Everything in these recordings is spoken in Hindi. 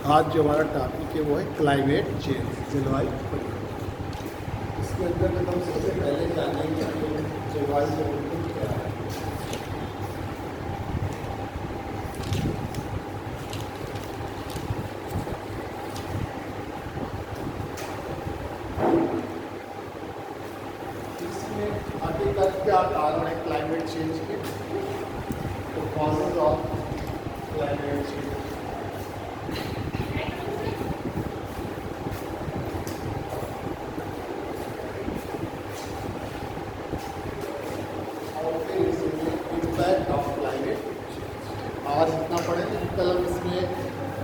आज जो हमारा टॉपिक है वो है क्लाइमेट चेंज, जलवायु परिवर्तन। इसके अंतर्गत हम सबसे पहले जानेंगे कि जलवायु परिवर्तन क्या है। इसमें हकीकत क्या कारण है क्लाइमेट चेंज के, तो कॉजेज ऑफ क्लाइमेट चेंज। आज इतना पढ़ेंगे, कल हम इसमें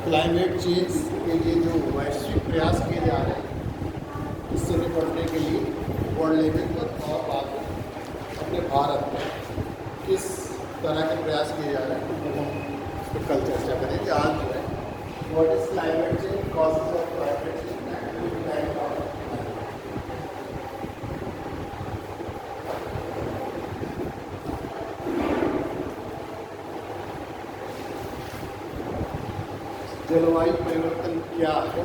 क्लाइमेट चेंज के लिए जो वैश्विक प्रयास किए जा रहे हैं इससे निपटने के लिए वर्ल्ड लेवल पर और बाद में अपने भारत में किस तरह के प्रयास किए जा रहे हैं तो हम इस पर कल चर्चा करेंगे। आज जो है what is climate change, causes of climate change and impact of. जलवायु परिवर्तन क्या है,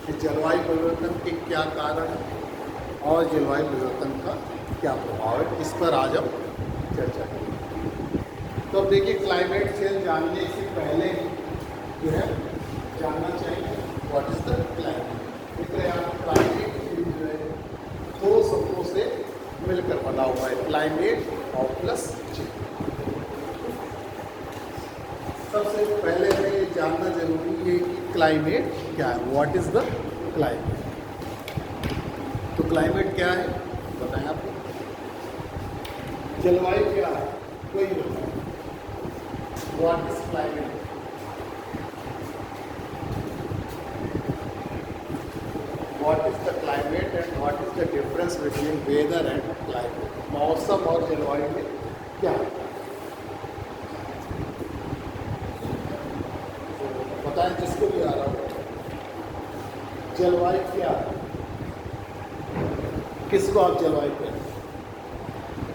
कि जलवायु परिवर्तन के क्या कारण है और जलवायु परिवर्तन का क्या प्रभाव है, इस पर आज हम चर्चा करेंगे। तो अब देखिए, क्लाइमेट चेंज जानने से पहले जो है जानना चाहिए व्हाट इज द क्लाइमेट। इसलिए आप क्लाइमेट चेंज जो है दो शब्दों से मिलकर बना हुआ है, क्लाइमेट और प्लस चेंज। सबसे पहले हमें ये जानना जरूरी है कि क्लाइमेट क्या है, व्हाट इज द क्लाइमेट। तो क्लाइमेट क्या है बताएं आपको। जलवायु क्या है कोई बताए, what is climate. What is the climate and what is the difference between weather and climate. मौसम और जलवायु में क्या है बताएं, जिसको भी आ रहा हो। जलवायु क्या है, किसको आप जलवायु कहते हैं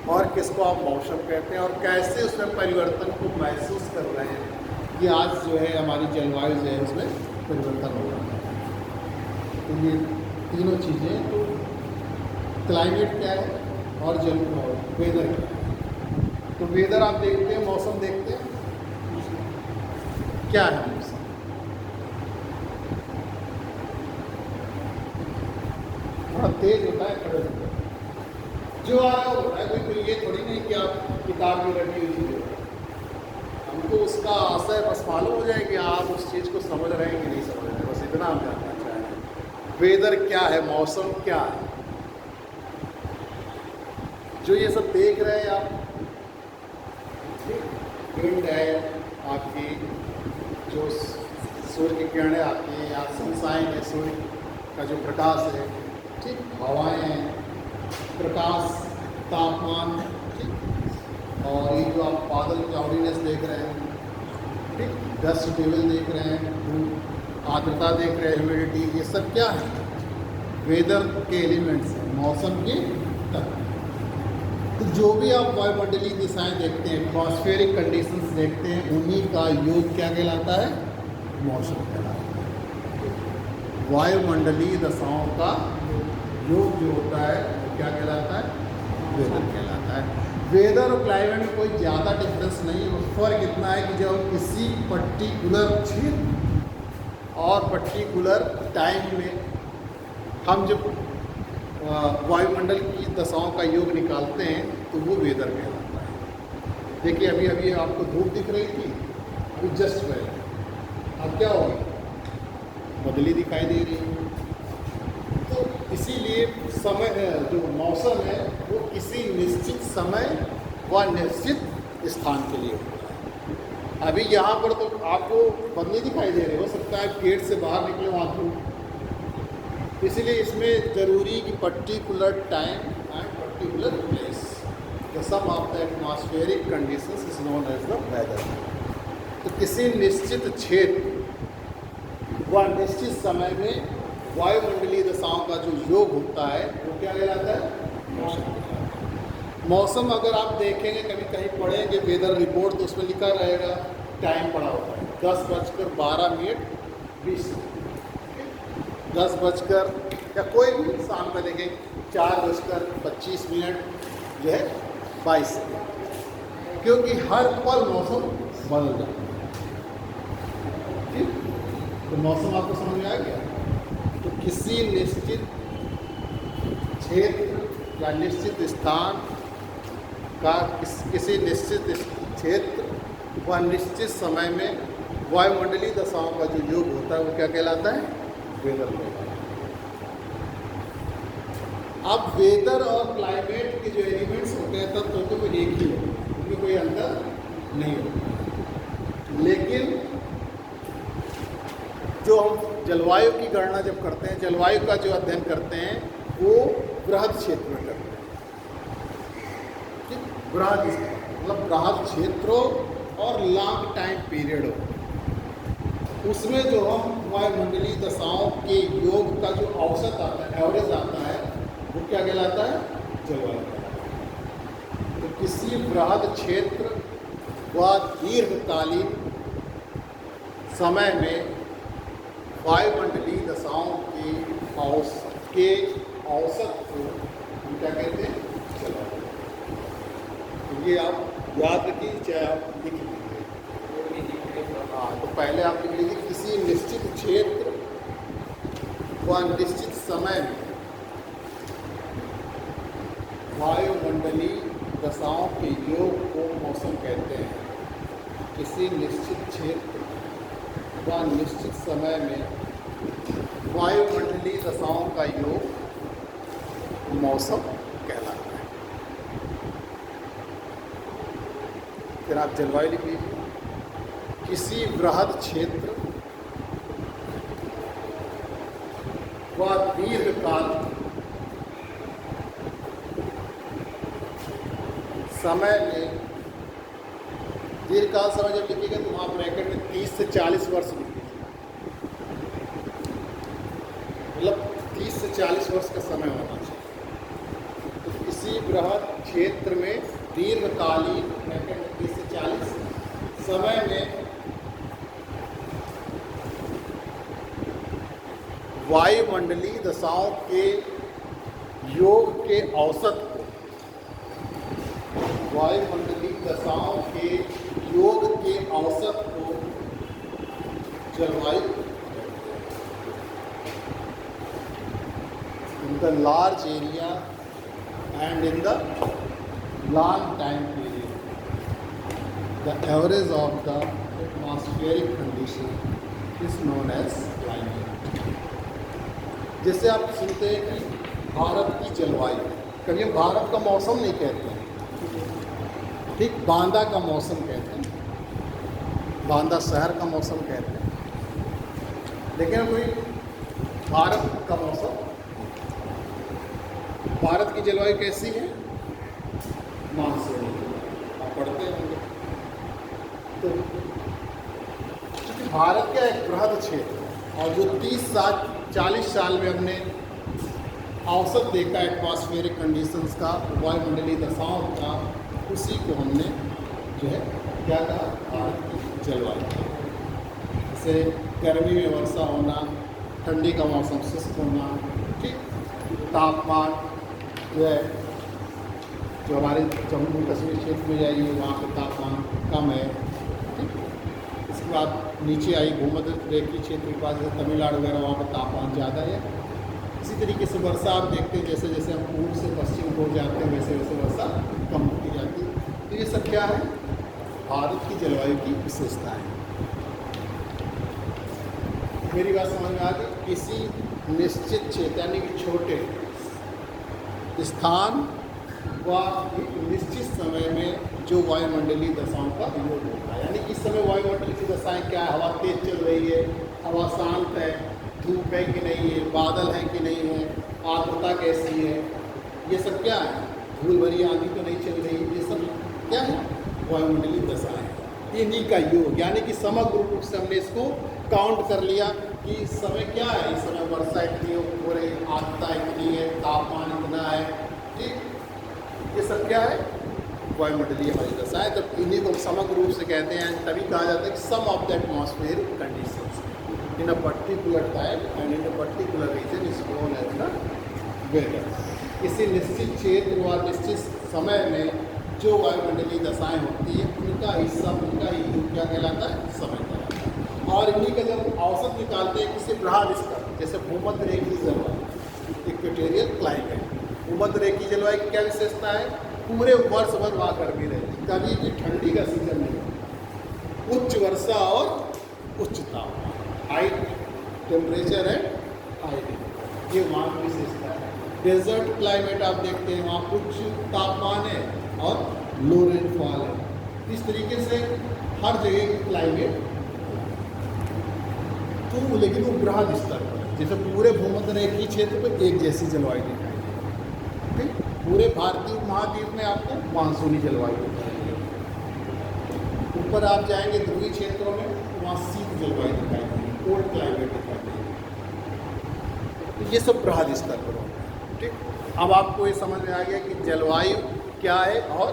और किसको आप मौसम कहते हैं, और कैसे उसमें परिवर्तन को महसूस कर रहे हैं कि आज जो है हमारी जलवायु जो है उसमें परिवर्तन हो रहा है। तो ये तीनों चीज़ें, तो क्लाइमेट क्या है और वेदर क्या है। तो वेदर आप देखते हैं, मौसम देखते हैं, क्या है मौसम। थोड़ा तेज होता है, खड़े होता है, जो आ रहा होता है। कोई ये थोड़ी नहीं कि आप किताब में रखी हुई चीज़ होता है, हमको उसका असर बस मालूम हो जाए कि आप उस चीज़ को समझ रहे हैं कि नहीं समझ रहे हैं, बस इतना हम जानना चाहें। वेदर क्या है, मौसम क्या है, जो ये सब देख रहे हैं आप, विंड है आपकी, जो सूर्य की किरणें आती हैं या सनशाइन है, सूर्य का जो प्रकाश है, ठीक, हवाएं हैं, प्रकाश, तापमान, ठीक, और ये जो आप बादल क्लाउडीनेस देख रहे हैं, ठीक, डस्ट लेवल देख रहे हैं, आर्द्रता देख रहे हैं, ह्यूमिडिटी, ये सब क्या है, वेदर के एलिमेंट्स हैं, मौसम के तत्व। तो जो भी आप वायुमंडलीय दिशाएं देखते हैं, एटमॉस्फेरिक कंडीशंस देखते हैं, उन्हीं का योग क्या कहलाता है, मौसम कहलाता है। वायुमंडलीय दशाओं का योग जो होता है वो क्या कहलाता है, वेदर कहलाता है। वेदर और क्लाइमेट में कोई ज़्यादा डिफरेंस नहीं है, फर्क इतना है कि जब किसी पर्टिकुलर क्षेत्र और पर्टिकुलर टाइम में हम जब वायुमंडल की दशाओं का योग निकालते हैं तो वो वेदर कहलाता है। देखिए, अभी अभी आपको धूप दिख रही थी, अभी जस्ट पहले, अब क्या होगी, बदली दिखाई दे रही है। तो इसीलिए समय, जो मौसम है वो किसी निश्चित समय व निश्चित स्थान के लिए होता है। अभी यहाँ पर तो आपको बदली दिखाई दे रही, हो सकता है गेट से बाहर निकले वहाँ धूप, इसलिए इसमें ज़रूरी कि particular time and particular place, the sum of the atmospheric conditions is known as the weather. तो किसी निश्चित क्षेत्र व निश्चित समय में वायुमंडलीय दशाओं का जो योग होता है वो क्या कहलाता है, मौसम। मौसम अगर आप देखेंगे, कभी कहीं पढ़ेंगे वेदर रिपोर्ट, तो उसमें लिखा रहेगा, टाइम पड़ा होता है 10:12 20, 10 बजकर या कोई भी शाम में देखें 4:25 जो है 22 सेकेंड, क्योंकि हर पल मौसम बदल जाता है। ठीक, तो मौसम आपको समझ में आ गया। तो किसी निश्चित क्षेत्र या निश्चित स्थान का किसी निश्चित क्षेत्र व निश्चित समय में वायुमंडलीय दशाओं का जो योग होता है वो क्या कहलाता है? वेदर कहलाता है। अब वेदर और क्लाइमेट के जो एलिमेंट्स होते हैं तत्व तो कोई एक ही होते हैं, उनमें कोई अंतर नहीं होता। लेकिन जो हम जलवायु की गणना जब करते हैं, जलवायु का जो अध्ययन करते हैं वो बृहद क्षेत्र में करते हैं। ठीक, बृहद मतलब बृहद क्षेत्रों और लॉन्ग टाइम पीरियड हो, उसमें जो हम वायुमंडलीय दशाओं के योग का जो औसत आता है, एवरेज आता है, वो क्या कहलाता है? जलवायु। तो किसी बृहद क्षेत्र व दीर्घकालीन समय में वायुमंडलीय दशाओं के औसत को हम क्या कहते हैं? जलवायु। तो ये आप याद रखिए, चाहे आप लिख लीजिए। हाँ, तो पहले आप लिख लीजिए किसी निश्चित क्षेत्र व निश्चित समय में वायुमंडलीय दशाओं के योग को मौसम कहते हैं। किसी निश्चित क्षेत्र व निश्चित समय में वायुमंडलीय दशाओं का योग मौसम कहलाता है। फिर आप जलवायु लिख लीजिए। किसी बृहद क्षेत्र व दीर्घकाल समय में, दीर्घकाल समय जब लिखिएगा तो वहाँ ब्रैकेट में 30 से 40 वर्ष लिखिए, मतलब 30 से 40 वर्ष का समय होना चाहिए। तो किसी बृहद क्षेत्र में दीर्घकालीन ब्रैकेट में 30 से 40 समय में वायुमंडलीय दशाओं के योग के औसत को, वायुमंडलीय दशाओं के योग के औसत को जलवायु। In the large area and in the long time period, the average of the atmospheric condition is known as climate. जैसे आप सुनते हैं कि भारत की जलवायु, कभी हम भारत का मौसम नहीं कहते हैं, ठीक, बांदा का मौसम कहते हैं, बांदा शहर का मौसम कहते हैं। लेकिन कोई भारत का मौसम, भारत की जलवायु कैसी है? मानसूनी, आप पढ़ते होंगे। तो भारत का एक बृहद क्षेत्र और जो 40 साल में हमने औसत देखा एटमॉस्फेरिक कंडीशंस का, वायुमंडलीय दशाओं का, उसी को हमने जो है क्या कहा? भारत की जलवायु। जैसे गर्मी में वर्षा होना, ठंडी का मौसम शुष्क होना, ठीक, तापमान जो है, जो हमारे जम्मू कश्मीर क्षेत्र में जाइए वहाँ पे तापमान कम है, ठीक। इसके बाद नीचे आई भूमध्य रेखीय क्षेत्र के पास, जैसे तमिलनाडु वगैरह, वहाँ पर तापमान ज़्यादा है। इसी तरीके से वर्षा आप देखते हैं, जैसे जैसे हम पूर्व से पश्चिम को जाते हैं वैसे वैसे वर्षा कम होती जाती है। तो ये सब क्या है? भारत की जलवायु की विशेषताएं। मेरी बात समझ में आ गई? किसी निश्चित क्षेत्र यानी कि छोटे स्थान व निश्चित समय में जो वायुमंडलीय दशाओं का योग होता है, यानी कि इस समय वायुमंडलीय की दशाएँ क्या है? हवा तेज चल रही है, हवा शांत है, धूप है कि नहीं है, बादल है कि नहीं है, आर्द्रता कैसी है, ये सब क्या है? धूल भरी आंधी तो नहीं चल रही, ये सब क्या है? वायुमंडलीय दशाएँ। इन्हीं का योग, यानी कि समग्र रूप से हमने इसको काउंट कर लिया कि इस समय क्या है? इस समय वर्षा इतनी हो रही, आर्द्रता इतनी है, तापमान इतना है, ठीक। ये सब क्या है? वायुमंडलीय हमारी दशाएँ। तो इन्हीं को समग्र रूप से कहते हैं, तभी कहा जाता है कि some of the atmosphere conditions. In a particular time and in a particular region is known as the weather. किसी निश्चित क्षेत्र व निश्चित समय में जो वायुमंडलीय दशाएं होती हैं उनका हिस्सा, उनका ही युग क्या कहलाता है? समय कहलाता है। और इन्हीं का जब औसत निकालते हैं किसी बृहद स्तर, जैसे भूमध्य रेखीय जलवायु इक्वेटोरियल क्लाइमेट। भूमध्य रेखीय जलवायु की क्या विशेषता है? पूरे वर्ष भर वहाँ गर्मी रहती, कभी भी ठंडी का सीजन नहीं, उच्च वर्षा और उच्च तापमान, हाई टेम्परेचर है, हाई रेन, ये वहाँ की विशेषता है। डेजर्ट क्लाइमेट आप देखते हैं, वहाँ उच्च तापमान है और लो रेनफॉल है। इस तरीके से हर जगह की क्लाइमेट तो लेकिन वो बृहद स्तर पर है, जैसे पूरे भूमध्य रेखीय क्षेत्र पर एक जैसी जलवायु दिखाई देगी। ठीक, पूरे भारतीय उपमहाद्वीप में आपको मानसूनी जलवायु दिखाई देगी। ऊपर आप जाएंगे ध्रुवीय क्षेत्रों में, वहाँ शीत जलवायु दिखाई देगी, कोल्ड क्लाइमेट दिखाई देगी। तो ये सब बृहद स्तर पर होता है। ठीक, अब आपको ये समझ में आ गया कि जलवायु क्या है और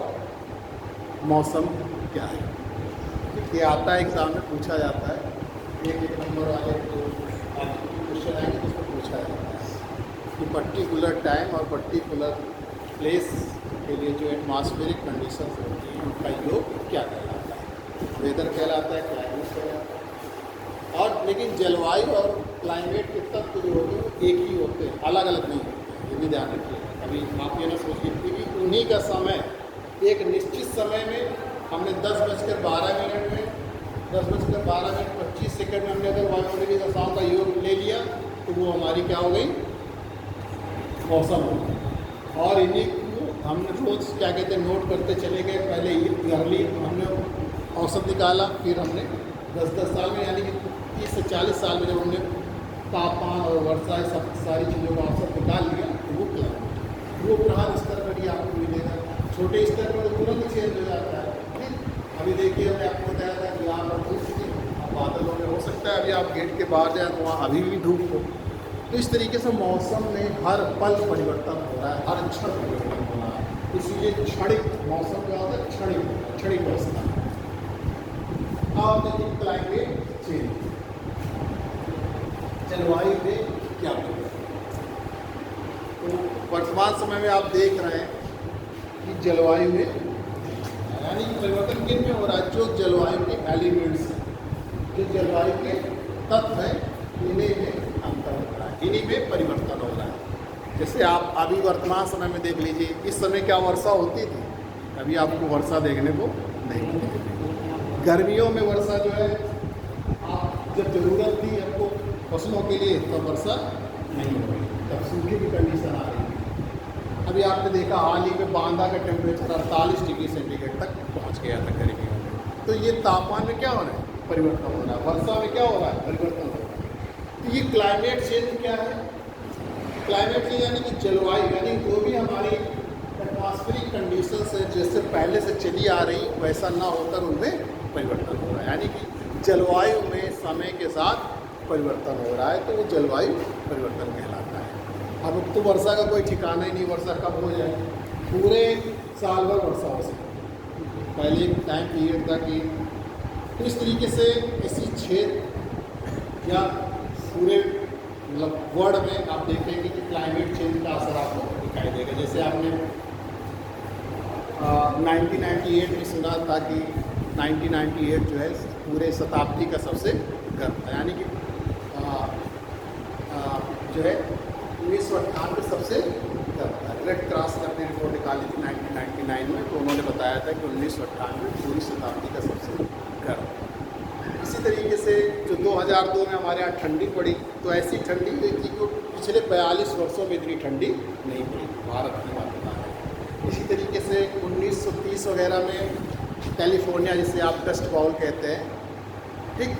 मौसम क्या है। ठीक, ये आता है एग्जाम में पूछा जाता है, एक नंबर वाले तो क्वेश्चन आएंगे तो उसको पूछा जाता है कि पर्टिकुलर टाइम और पर्टिकुलर प्लेस के लिए जो एटमॉस्फेरिक कंडीशंस होती हैं उनका योग क्या कहलाता है? वेदर कहलाता है, क्लाइमेट कहलाता है। और लेकिन जलवायु और क्लाइमेट के तत्व जो होते हैं वो एक ही होते हैं, अलग अलग नहीं होते हैं, ये भी ध्यान रखिएगा। अभी आप ये ना सोचिए कि उन्हीं का समय एक निश्चित समय में हमने 10:12 में 10:12:25 में हमने अगर वायुमंडलीय दशाओं का योग ले लिया तो वो हमारी क्या हो गई? मौसम हो गई। और इन्हीं को हमने रोज़ क्या कहते हैं नोट करते चले गए। पहले ईयरली हमने औसत निकाला, फिर हमने 10-10 साल में यानी कि 30 से 40 साल में जब हमने तापमान और वर्षा सब सारी चीज़ों का औसत निकाल लिया तो वो क्लाइमेट, वो बृहद स्तर पर ही आपको मिलेगा। छोटे स्तर पर तो तुरंत चेंज हो जाता है। अभी देखिए मैंने आपको बताया था कि यहाँ पर धूप थी, अब बादलों में हो सकता है अभी आप गेट के बाहर जाएँ तो वहाँ अभी भी धूप हो। तो इस तरीके से मौसम में हर पल परिवर्तन हो रहा है, हर क्षण परिवर्तन हो रहा है। इसीलिए क्षणिक मौसम क्या होता है? क्षणिक अवस्था। अब देखिए क्लाइमेट चेंज, जलवायु में क्या परिवर्तन। तो वर्तमान समय में आप देख रहे हैं कि जलवायु में यानी परिवर्तन किन में हो रहा है? जो जलवायु के एलिमेंट्स हैं, जो जलवायु के तत्व हैं, इन्हीं में अंतर हो रहा है, इन्हीं में परिवर्तन हो रहा है। जैसे आप अभी वर्तमान समय में देख लीजिए, इस समय क्या वर्षा होती थी? अभी आपको वर्षा देखने को नहीं मिलेगी। गर्मियों में वर्षा जो है आप जब ज़रूरत थी आपको फसलों के लिए तब वर्षा नहीं हो रही, तब सूखे की कंडीशन आ रही है। अभी आपने देखा हाल ही में बांदा का टेम्परेचर 48 डिग्री सेंटीग्रेड तक पहुंच गया था गर्मियों में। तो ये तापमान में क्या हो रहा है? परिवर्तन हो रहा है। वर्षा में क्या हो रहा है? परिवर्तन हो रहा है। तो ये क्लाइमेट चेंज क्या है? क्लाइमेट चेंज यानी कि जलवायु, यानी जो भी हमारी एटमॉस्फेरिक कंडीशंस है जैसे पहले से चली आ रही वैसा ना होकर उनमें परिवर्तन हो रहा है। यानी कि जलवायु में समय के साथ परिवर्तन हो रहा है, तो वो जलवायु परिवर्तन कहलाता है। अब तो वर्षा का कोई ठिकाना ही नहीं, वर्षा कब हो जाए? पूरे साल भर वर्षा हो सकती। पहले एक टाइम पीरियड था कि तो इस तरीके से किसी क्षेत्र या पूरे मतलब वर्ल्ड में आप देखेंगे कि क्लाइमेट चेंज का असर आपको दिखाई देगा। जैसे आपने 1998 में सुना था कि 1998 जो है पूरे शताब्दी का सबसे गर्म था, यानी कि जो है 1998 सबसे गर्म था। रेड क्रॉस ने रिपोर्ट निकाली थी 1999 में, तो उन्होंने बताया था कि 1998 पूरी शताब्दी का सबसे गर्म। इसी तरीके से जो 2002 में हमारे यहाँ ठंडी पड़ी, तो ऐसी ठंडी हुई थी कि पिछले 42 वर्षों में इतनी ठंडी नहीं पड़ी, भारत की बात बता रहे। इसी तरीके से 1930 वगैरह में कैलिफोर्निया, जिसे आप डस्ट बाउल कहते हैं, ठीक,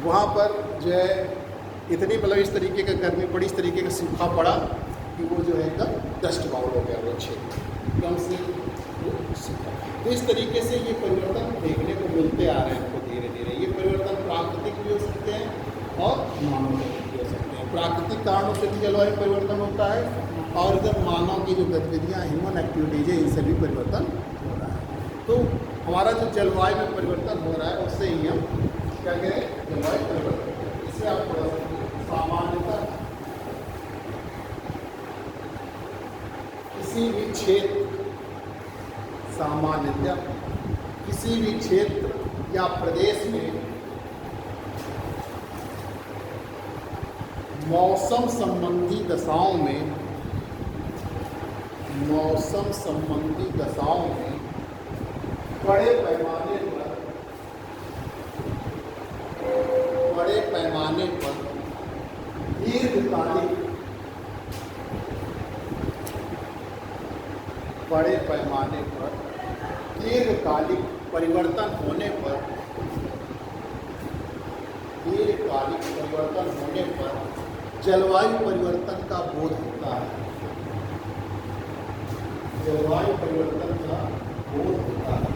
वहाँ पर जो है इतनी मतलब इस तरीके का गर्मी पड़ी, इस तरीके का सूखा पड़ा कि वो जो है एकदम डस्ट बाउल हो गया वो क्षेत्र, एकदम से सूखा। तो इस तरीके से ये परिवर्तन देखने को मिलते आ रहे हैं हमको धीरे धीरे। ये परिवर्तन प्राकृतिक भी हो सकते हैं और मानव भी हो सकते हैं। प्राकृतिक कारणों से भी जलवायु परिवर्तन होता है, और इधर मानव की जो गतिविधियाँ, ह्यूमन एक्टिविटीज है, इनसे भी परिवर्तन हो रहा है। तो हमारा जो जलवायु में परिवर्तन हो रहा है उससे ही हम क्या कहें? जलवायु परिवर्तन। इसी इससे आप थोड़ा सा सामान्यतः किसी भी क्षेत्र, सामान्यतः किसी भी क्षेत्र या प्रदेश में मौसम संबंधी दशाओं में बड़े पैमाने पर दीर्घकालिक परिवर्तन होने पर जलवायु परिवर्तन का बोध होता है। जलवायु परिवर्तन का बोध होता है।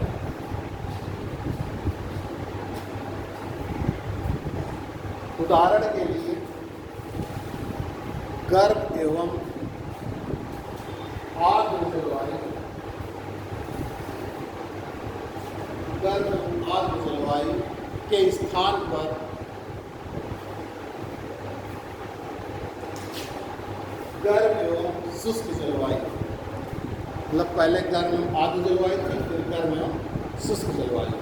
उदाहरण के लिए गर्म एवं आर्द्र जलवायु के स्थान पर गर्म एवं शुष्क जलवायु, मतलब पहले गर्म एवं आर्द्र जलवायु थी, फिर गर्म एवं शुष्क जलवायु।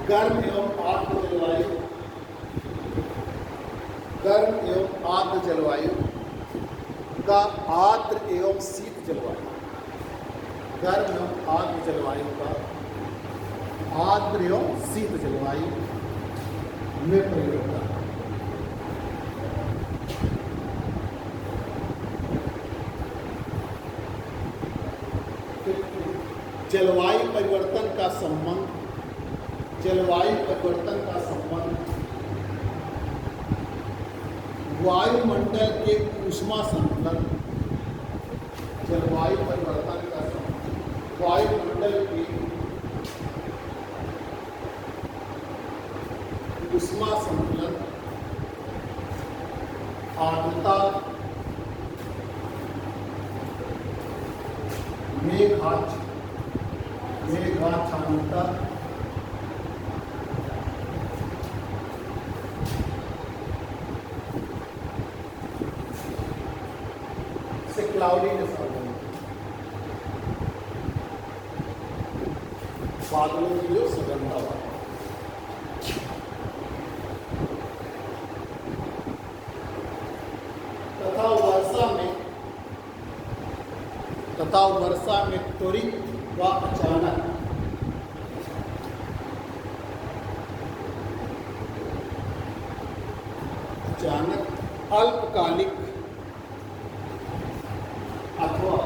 गर्म एवं आर्द्र जलवायु का आर्द्र एवं शीत जलवायु, गर्म एवं आर्द्र जलवायु का आर्द्र एवं शीत जलवायु में परिवर्तन। जलवायु परिवर्तन का संबंध वायुमंडल के ऊष्मा संतुलन, जलवायु परिवर्तन का संबंध वायुमंडल के ऊष्मा संतुलन, आर्द्रता, मेघाच्छादनता से क्लाउडीनेस हो गई, बादलों की जो सघनता हो, तथा वर्षा में त्वरित व अचानक अल्पकालिक अथवा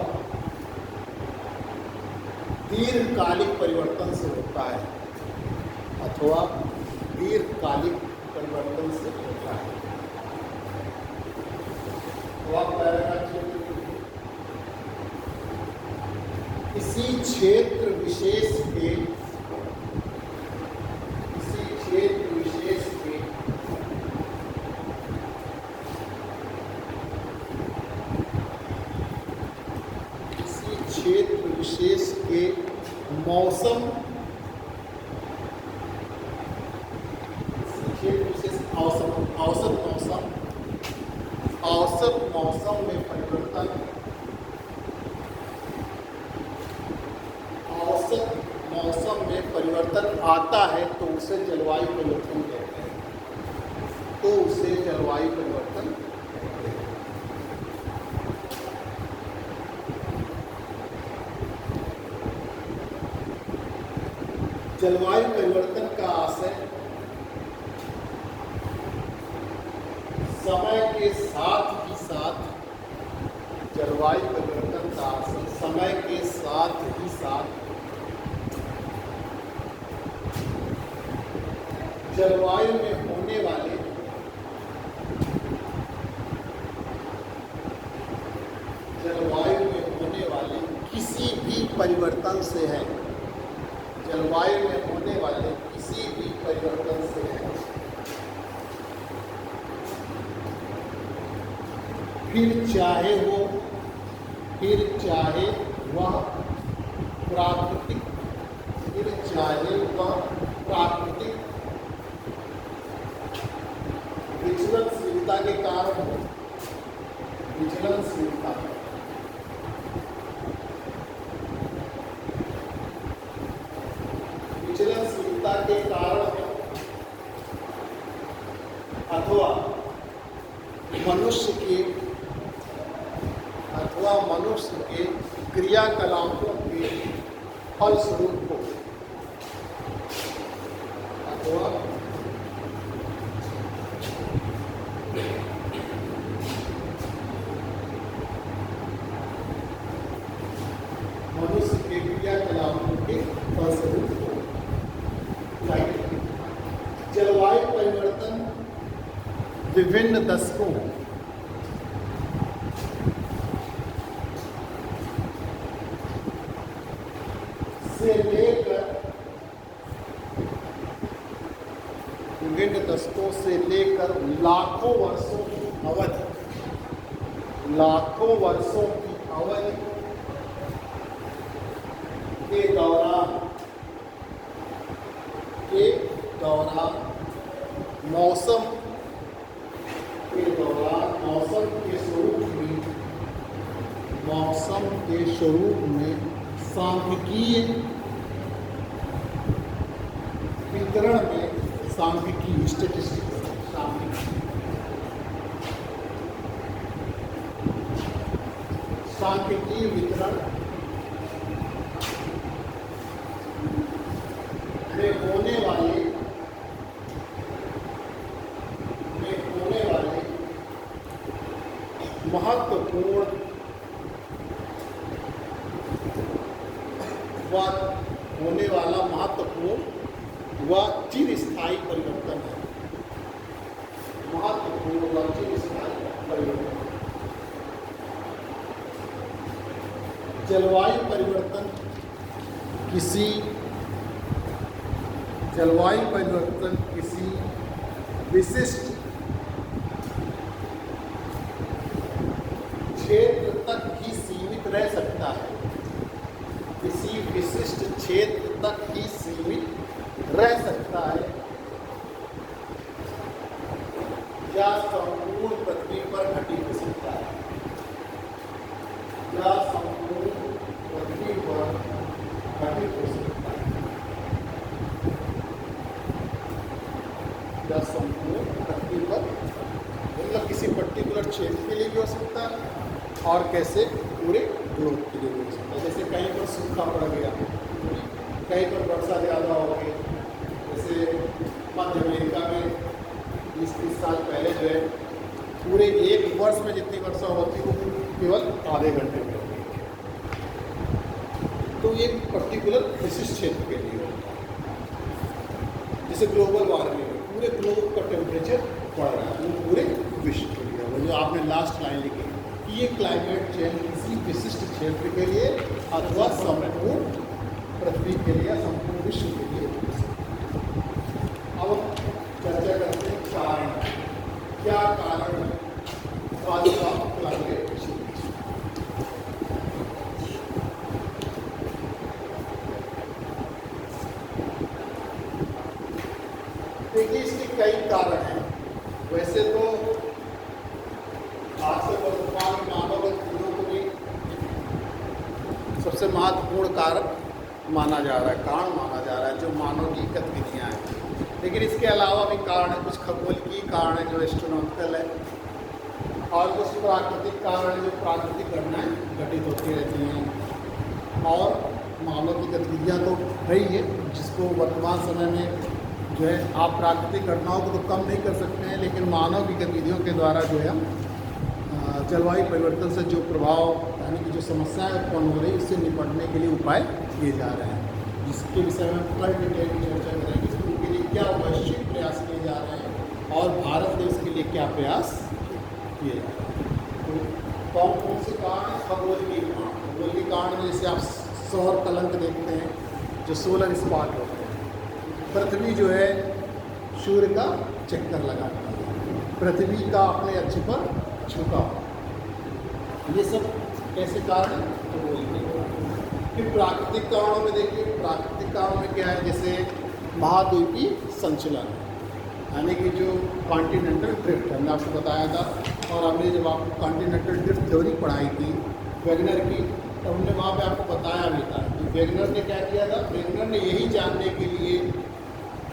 दीर्घकालिक परिवर्तन से होता है, किसी क्षेत्र विशेष के औसत मौसम में परिवर्तन, आता है तो उसे जलवायु परिवर्तन कहते हैं। जलवायु परिवर्तन का आशय समय के साथ ही साथ जलवायु परिवर्तन का आशय समय के साथ ही साथ जलवायु में होने वाले किसी भी परिवर्तन से है, जलवायु में होने वाले किसी भी परिवर्तन से है। फिर चाहे वह प्राकृतिक, फिर चाहे वह प्राकृतिक विचलनशीलता के कारण हो, विचलनशीलता, विचलनशीलता के कारण हो, अथवा मनुष्य के क्रियाकलापों के फलस्वरूप हो, अथवा मनुष्य के क्रियाकलापों के फलस्वरूप हो। जलवायु परिवर्तन विभिन्न दशकों से लेकर विभिन्न दशकों से लेकर लाखों वर्षों की अवधि, लाखों वर्षों की अवधि के दौरान मौसम के स्वरूप में सांख्यिकीय वितरण में, सांख्यिकीय स्टैटिस्टिक्स, सांख्यिकीय वितरण में होने वाले महत्वपूर्ण व चिरस्थायी परिवर्तन है, महत्वपूर्ण व चिरस्थायी परिवर्तन। जलवायु परिवर्तन किसी विशिष्ट क्षेत्र तक ही सीमित रह सकता है, किसी विशिष्ट क्षेत्र तक ही सीमित रह सकता है या संपूर्ण पृथ्वी पर घटित हो सकता है, या संपूर्ण पृथ्वी पर घटित हो सकता है, या संपूर्ण पृथ्वी पर, मतलब किसी पर्टिकुलर क्षेत्र के लिए भी हो सकता है और कैसे पूरे ग्लोब के लिए भी हो सकता है। जैसे कहीं पर सूखा पड़ गया, कहीं पर वर्षा ज़्यादा हो गई, जैसे मध्य अमेरिका में 20-30 साल पहले जो है पूरे एक वर्ष में जितनी वर्षा होती वो केवल आधे घंटे में होती है। तो ये पर्टिकुलर विशिष्ट क्षेत्र के लिए होता है। जैसे ग्लोबल वार्मिंग, पूरे ग्लोब का टेम्परेचर बढ़ रहा है, वो पूरे विश्व के लिए होगा। जो आपने लास्ट लाइन लिखी कि ये क्लाइमेट चेंज किसी विशिष्ट क्षेत्र के लिए अथवा संपूर्ण पृथ्वी के लिए, संपूर्ण विश्व के लिए। अब चर्चा करते हैं कारण, क्या कारण है क्लाइमेट चेंज। देखिए इसके कई कारण हैं। वैसे तो आज से वर्तमान मानव गतिविधियों को भी सबसे महत्वपूर्ण कारण माना जा रहा है, कारण माना जा रहा है, जो मानव की गतिविधियाँ हैं। लेकिन इसके अलावा भी कारण है, कुछ खगोलीय कारण है जो एस्ट्रोनॉमिकल है, और कुछ प्राकृतिक कारण है जो प्राकृतिक घटनाएँ घटित होती रहती हैं। और मानव की गतिविधियाँ तो है ही है, जिसको वर्तमान समय में जो है आप प्राकृतिक घटनाओं को तो कम नहीं कर सकते हैं, लेकिन मानव की गतिविधियों के द्वारा जो है जलवायु परिवर्तन से जो प्रभाव, यानी कि जो समस्याएं उत्पन्न हो रही है, उससे निपटने के लिए उपाय किए जा रहे हैं, जिसके विषय में कल डिटेल में चर्चा करेंगे। उनके लिए क्या वैश्विक प्रयास किए जा रहे हैं और भारत देश के लिए क्या प्रयास किए जा रहे हैं। तो कौन कौन से कारण हैं? खगोलीय कारण। खगोलीय कारण में जैसे आप सौर कलंक देखते हैं, जो सोलर स्पॉट होते हैं। पृथ्वी जो है सूर्य का चक्कर लगाता है, पृथ्वी का अपने अक्ष पर झुका, ये सब कैसे कारण है? खगोलीय कारण। फिर प्राकृतिक कारणों में देखिए, प्राकृतिक कारणों में क्या है, जैसे महाद्वीपीय संचलन, यानी कि जो कॉन्टिनेंटल ड्रिफ्ट हमने आपको बताया था। और हमने जब आपको कॉन्टिनेंटल ड्रिफ्ट थ्योरी पढ़ाई थी वेगनर की, तो हमने वहाँ पे आपको बताया भी था कि वेगनर ने क्या किया था। वेगनर ने यही जानने के लिए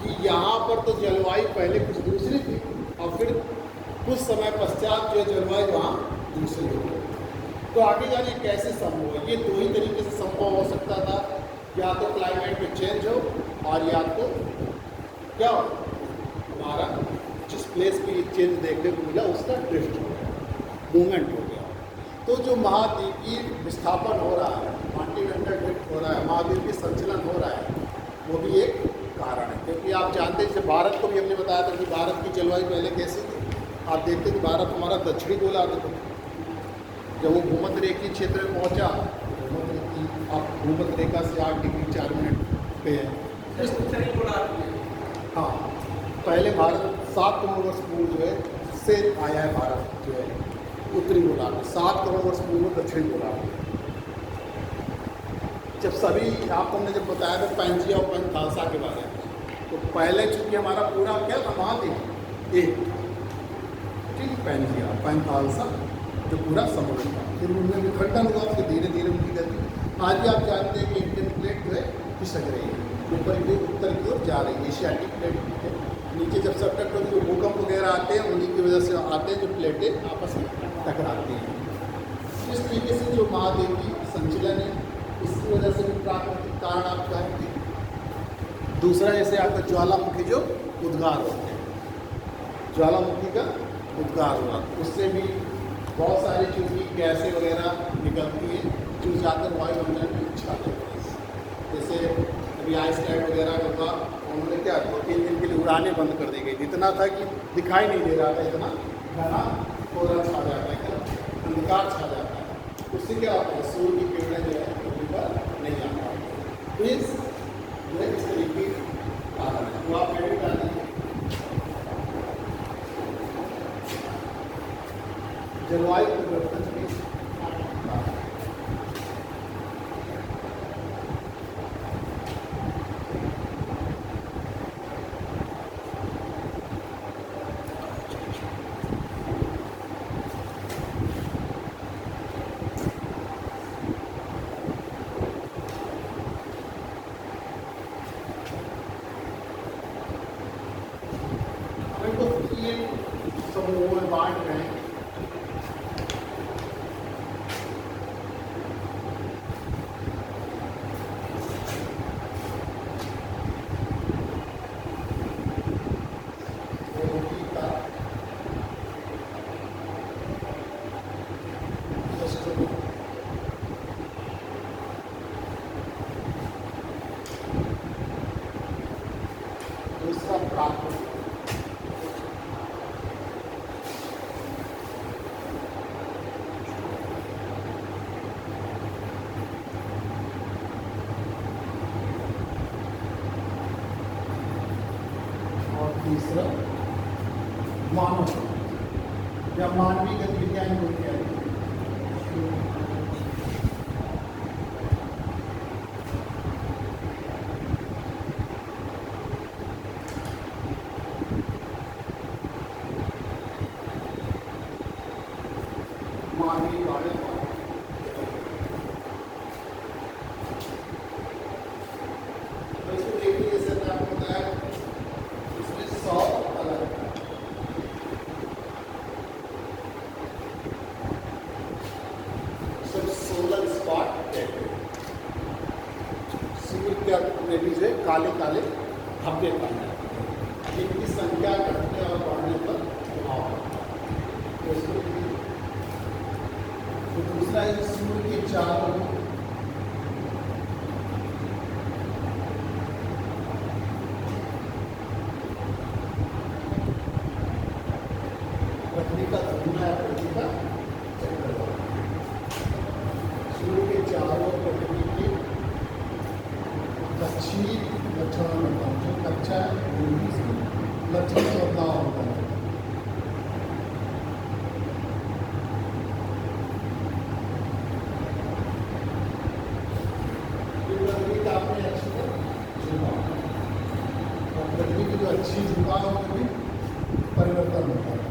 कि यहाँ पर तो जलवायु पहले कुछ दूसरी थी और फिर कुछ समय पश्चात जो जलवायु वहाँ दूसरी हो गई, तो आगे जाने कैसे संभव है। ये दो ही तरीके से संभव हो सकता था, या तो क्लाइमेट में चेंज हो और या तो क्या हो, हमारा जिस प्लेस पे ये चेंज देखने को मिला उसका ड्रिफ्ट हो गया, मूवमेंट हो गया। तो जो महाद्वीपीय विस्थापन हो रहा है, कॉन्टिनेंटल ड्रिफ्ट हो रहा है, महाद्वीपीय संचलन हो रहा है, वो भी एक कारण है। क्योंकि आप जानते हैं जैसे भारत को भी हमने बताया था कि भारत की जलवायु पहले कैसी थी। आप देखते कि भारत हमारा दक्षिणी गोलार्ध था, जब वो भूमध्य रेखीय क्षेत्र में पहुँचा, भूमध्य रेखा से 8 डिग्री 4 मिनट पे है। हाँ, पहले भारत 7 करोड़ वर्ष पूर्व जो है से आया है, भारत जो है उत्तरी गोलार्ध में, 7 करोड़ वर्ष पूर्व दक्षिणी गोलार्ध में। जब सभी आपको हमने जब बताया था पैंजिया और पैंथालसा के बारे में, तो पहले चूँकि हमारा पूरा क्या था, महाद्वीप एक, ठीक, पैंजिया पैंथालसा जो पूरा समुद्र था, फिर उनमें विखंडन हुआ, फिर धीरे धीरे उनकी गति। आज भी आप जानते हैं कि इंडियन प्लेट जो है खिसक रही है, ऊपर की उत्तर की ओर जा रही है, एशियाटिक प्लेट है। नीचे जब सबटक पर जो भूकंप वगैरह आते हैं उन्हीं की वजह से आते हैं, जो प्लेटें आपस में टकराती हैं। इस तरीके से जो महाद्वीपीय संचलन है, इसकी वजह से भी प्राकृतिक कारण आप कहेंगे। दूसरा जैसे आपका ज्वालामुखी जो उद्गार होते हैं, ज्वालामुखी का उद्गार हुआ, उससे भी बहुत सारी चूँकि गैसें वगैरह निकलती हैं जो जाकर वायुमंडल में छाते हैं। जैसे अभी आइसलैंड वगैरह का उन्होंने क्या 2-3 दिन के लिए उड़ानें बंद कर दी गई। इतना था कि दिखाई नहीं दे रहा था, इतना घना कोहरा छा जाता है, अंधकार छा जाता है। उससे क्या होता है, सूर्य की किरणें जो है पृथ्वी पर नहीं आ पाती। तो इस तरीके कारण है। तो आप एडिट डालेंगे जलवायु परिवर्तन में समूहों में बांट रहे हैं। दूसरा प्राकृतिक, तीसरा मानव या मानवीय गतिविधियां को क्या है। मानवीय कार्य तो इसको देखिए, जैसे मैं आपको बताया इसमें 100 अलग सब 16 स्पॉट है। सूर्य में भी जो काले काले धब्बे पाए जाते हैं, इनकी संख्या घटने और बढ़ने पर प्रभाव पड़ता है। तो दूसरा है सूर्य के चारों पृथ्वी का घूमना है, पृथ्वी का चक्कर, सूर्य के चारों पृथ्वी के दक्षिणी लक्षण में जो कक्षा है लक्षण में बदलाव होता है। कक्षीय झुकाव में भी परिवर्तन होता है।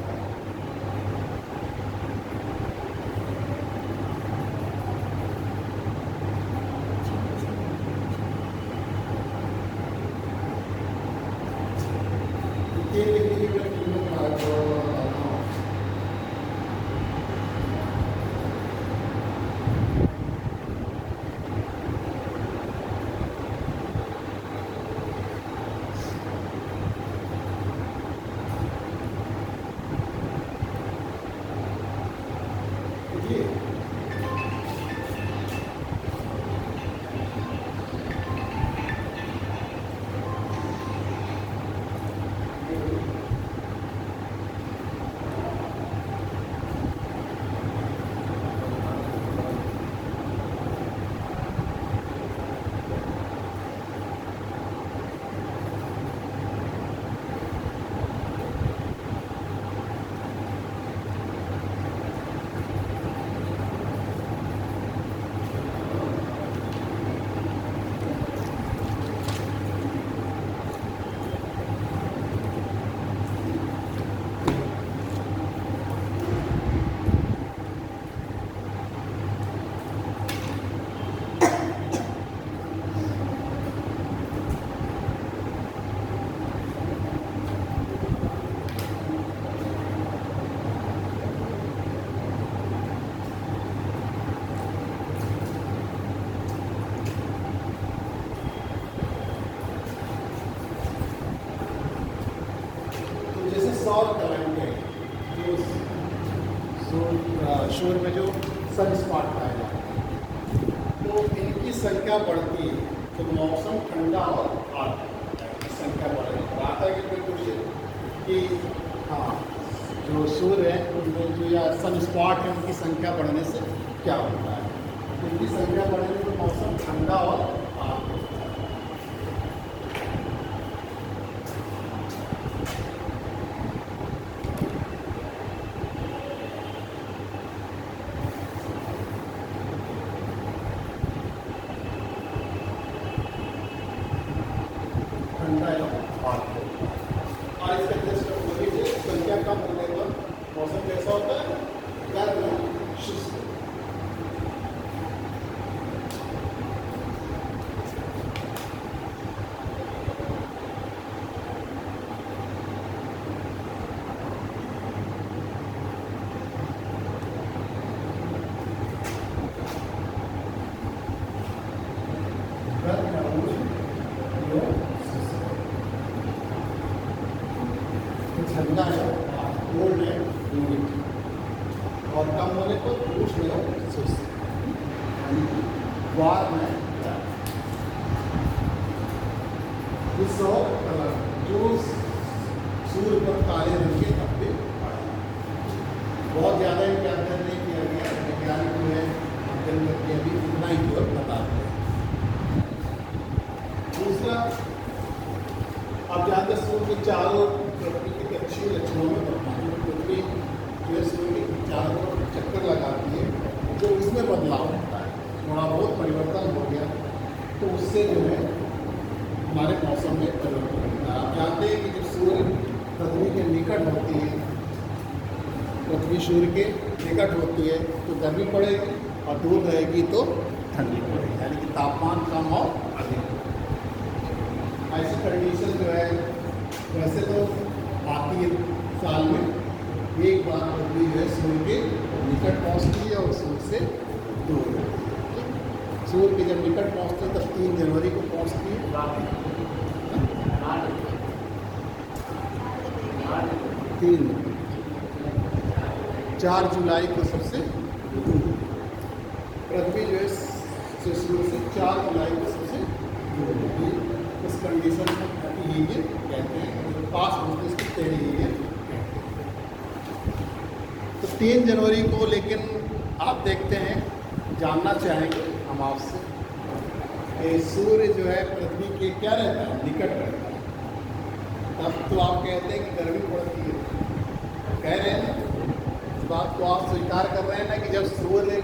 सॉल्व कराएंगे जो शोर में जो सन स्पॉट पाए जाते हैं, तो इनकी संख्या बढ़ती है तो मौसम ठंडा और आर्द्र संख्या बढ़ेगी। तो आता है कि कोई क्वेश्चन कि हाँ जो सूर्य है उनमें जो या सन स्पॉट है उनकी संख्या बढ़ने से क्या होता है, इनकी संख्या बढ़ने तो मौसम ठंडा और आर्द्र होता है। और इसका जस्ट संख्या कम होने पर मौसम कैसा होता है, गर्म शुष्क। ठंडा है कोल्ड है ह्यूमिडिटी, और कम होने पर उष्ण है शुष्क। वार्म है जो सूर्य पर काले रंग के धब्बे पड़े। बहुत ज़्यादा इनके अध्ययन नहीं किया गया, वैज्ञानिक जो है अध्ययन करके अभी इतना ही केवल बताते हैं। दूसरा, आप जानते सूर्य के चारों पृथ्वी के कक्षीय लक्षणों में बदलाव, पृथ्वी जो है सूर्य के चारों तरफ चक्कर लगाती है, जो उसमें बदलाव होता है, थोड़ा बहुत परिवर्तन हो गया तो उससे जो है हमारे मौसम में परिवर्तन होता है। आप जानते हैं कि जब सूर्य पृथ्वी के निकट होती है, पृथ्वी सूर्य के निकट होती है तो गर्मी पड़ेगी, और दूर रहेगी तो ठंडी पड़ेगी, यानी कि तापमान कम और अधिक। ऐसी कंडीशन जो है वैसे तो आती है साल में एक बार पृथ्वी जो है सूर्य के निकट पहुंचती है और सूर्य से दूर रहती है। सूर्य के जब निकट पहुंचती है तब 3 जनवरी को पहुंचती है, 4 जुलाई को सबसे दूर। पृथ्वी जो है सूर्य से 4 जुलाई को सबसे दूर होती है। उस कंडीशन को एपीहीलियन कहते हैं, जो पास होते हैं उसको पेरिहीलियन कहते हैं। तो 3 जनवरी को लेकिन आप देखते हैं, जानना चाहेंगे हम आपसे कि सूर्य जो है पृथ्वी के क्या रहता है, निकट रहता है, तब तो आप कहते हैं कि गर्मी पड़ती है। कह रहे हैं इस बात को आप स्वीकार कर रहे हैं ना कि जब सूर्य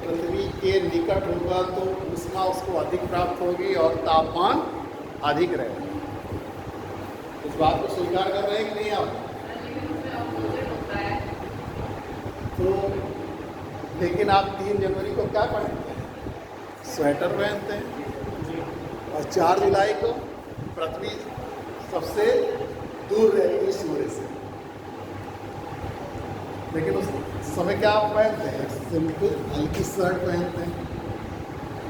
पृथ्वी के निकट होगा तो उष्मा उसको अधिक प्राप्त होगी और तापमान अधिक रहेगा। तो इस बात को स्वीकार कर रहे हैं कि नहीं आप? तो लेकिन आप 3 जनवरी को क्या पहनते हैं? स्वेटर पहनते हैं। और 4 जुलाई को पृथ्वी सबसे दूर रहती है सूर्य से, लेकिन उस समय क्या आप पहनते हैं? सिंपल हल्की शर्ट पहनते हैं।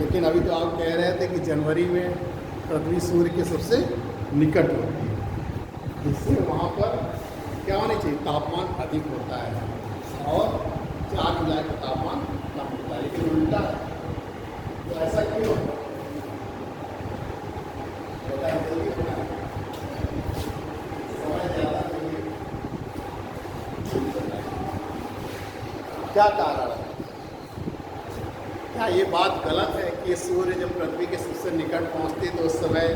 लेकिन अभी तो आप कह रहे थे कि जनवरी में पृथ्वी सूर्य के सबसे निकट होती है, जिससे वहाँ पर क्या होनी चाहिए? तापमान अधिक होता है और 4 जुलाई का तापमान कम होता है। लेकिन उल्टा है, तो ऐसा क्यों होता है? क्या कारण है? क्या ये बात गलत है कि सूर्य जब पृथ्वी के सबसे निकट पहुंचती है तो उस समय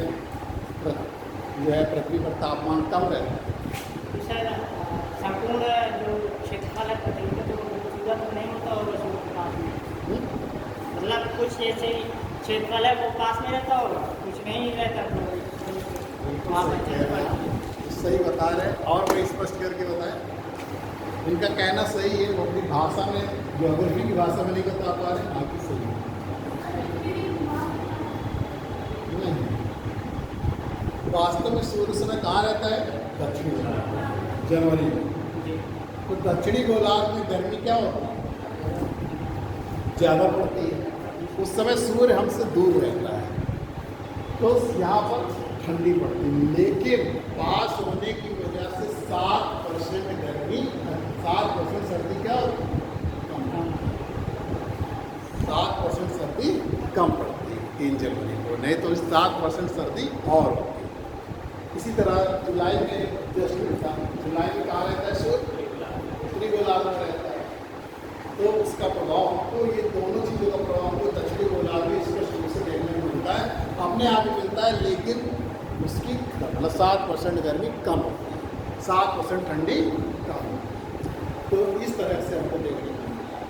जो है पृथ्वी पर तापमान कम रहता है? सर संपूर्ण जो क्षेत्रफल है पृथ्वी का तो पूरा तो नहीं होता होगा सूर्य के पास में, मतलब कुछ जैसे क्षेत्रफल है वो पास में रहता होगा, कुछ नहीं रहता तो वहाँ पर क्षेत्रफल। सही बता रहे हैं। और मैं स्पष्ट करके बताएं, इनका कहना सही है, वो अपनी भाषा में, ज्योग्राफी की भाषा में नहीं बता पा रहे, बाकी सही है। वास्तव में सूर्य समय कहाँ रहता है? दक्षिणी गोलार्ध, जनवरी में। तो दक्षिणी गोलार्ध में गर्मी क्या होती है? ज़्यादा पड़ती है। उस समय सूर्य हमसे दूर रहता है, तो यहाँ पर ठंडी पड़ती है। लेकिन पास होने की वजह से 7% गर्मी, 7% सर्दी क्या होती है? 7% सर्दी कम पड़ती है 3 जनवरी को, नहीं तो 7% सर्दी और होती है। इसी तरह जुलाई में जस्ट जुलाई में कहाँ रहता है सूर्य? उत्तरी गोलार्ध में रहता है। तो उसका प्रभाव हमको, ये दोनों चीज़ों का प्रभाव हमको दक्षिणी गोलार्ध में स्पष्ट रूप से देखने को मिलता है, अपने आप ही मिलता है। लेकिन उसकी मतलब 7% गर्मी कम होती है, 7% ठंडी कम होती है। तो इस तरह से हमको देखने को मिलता है।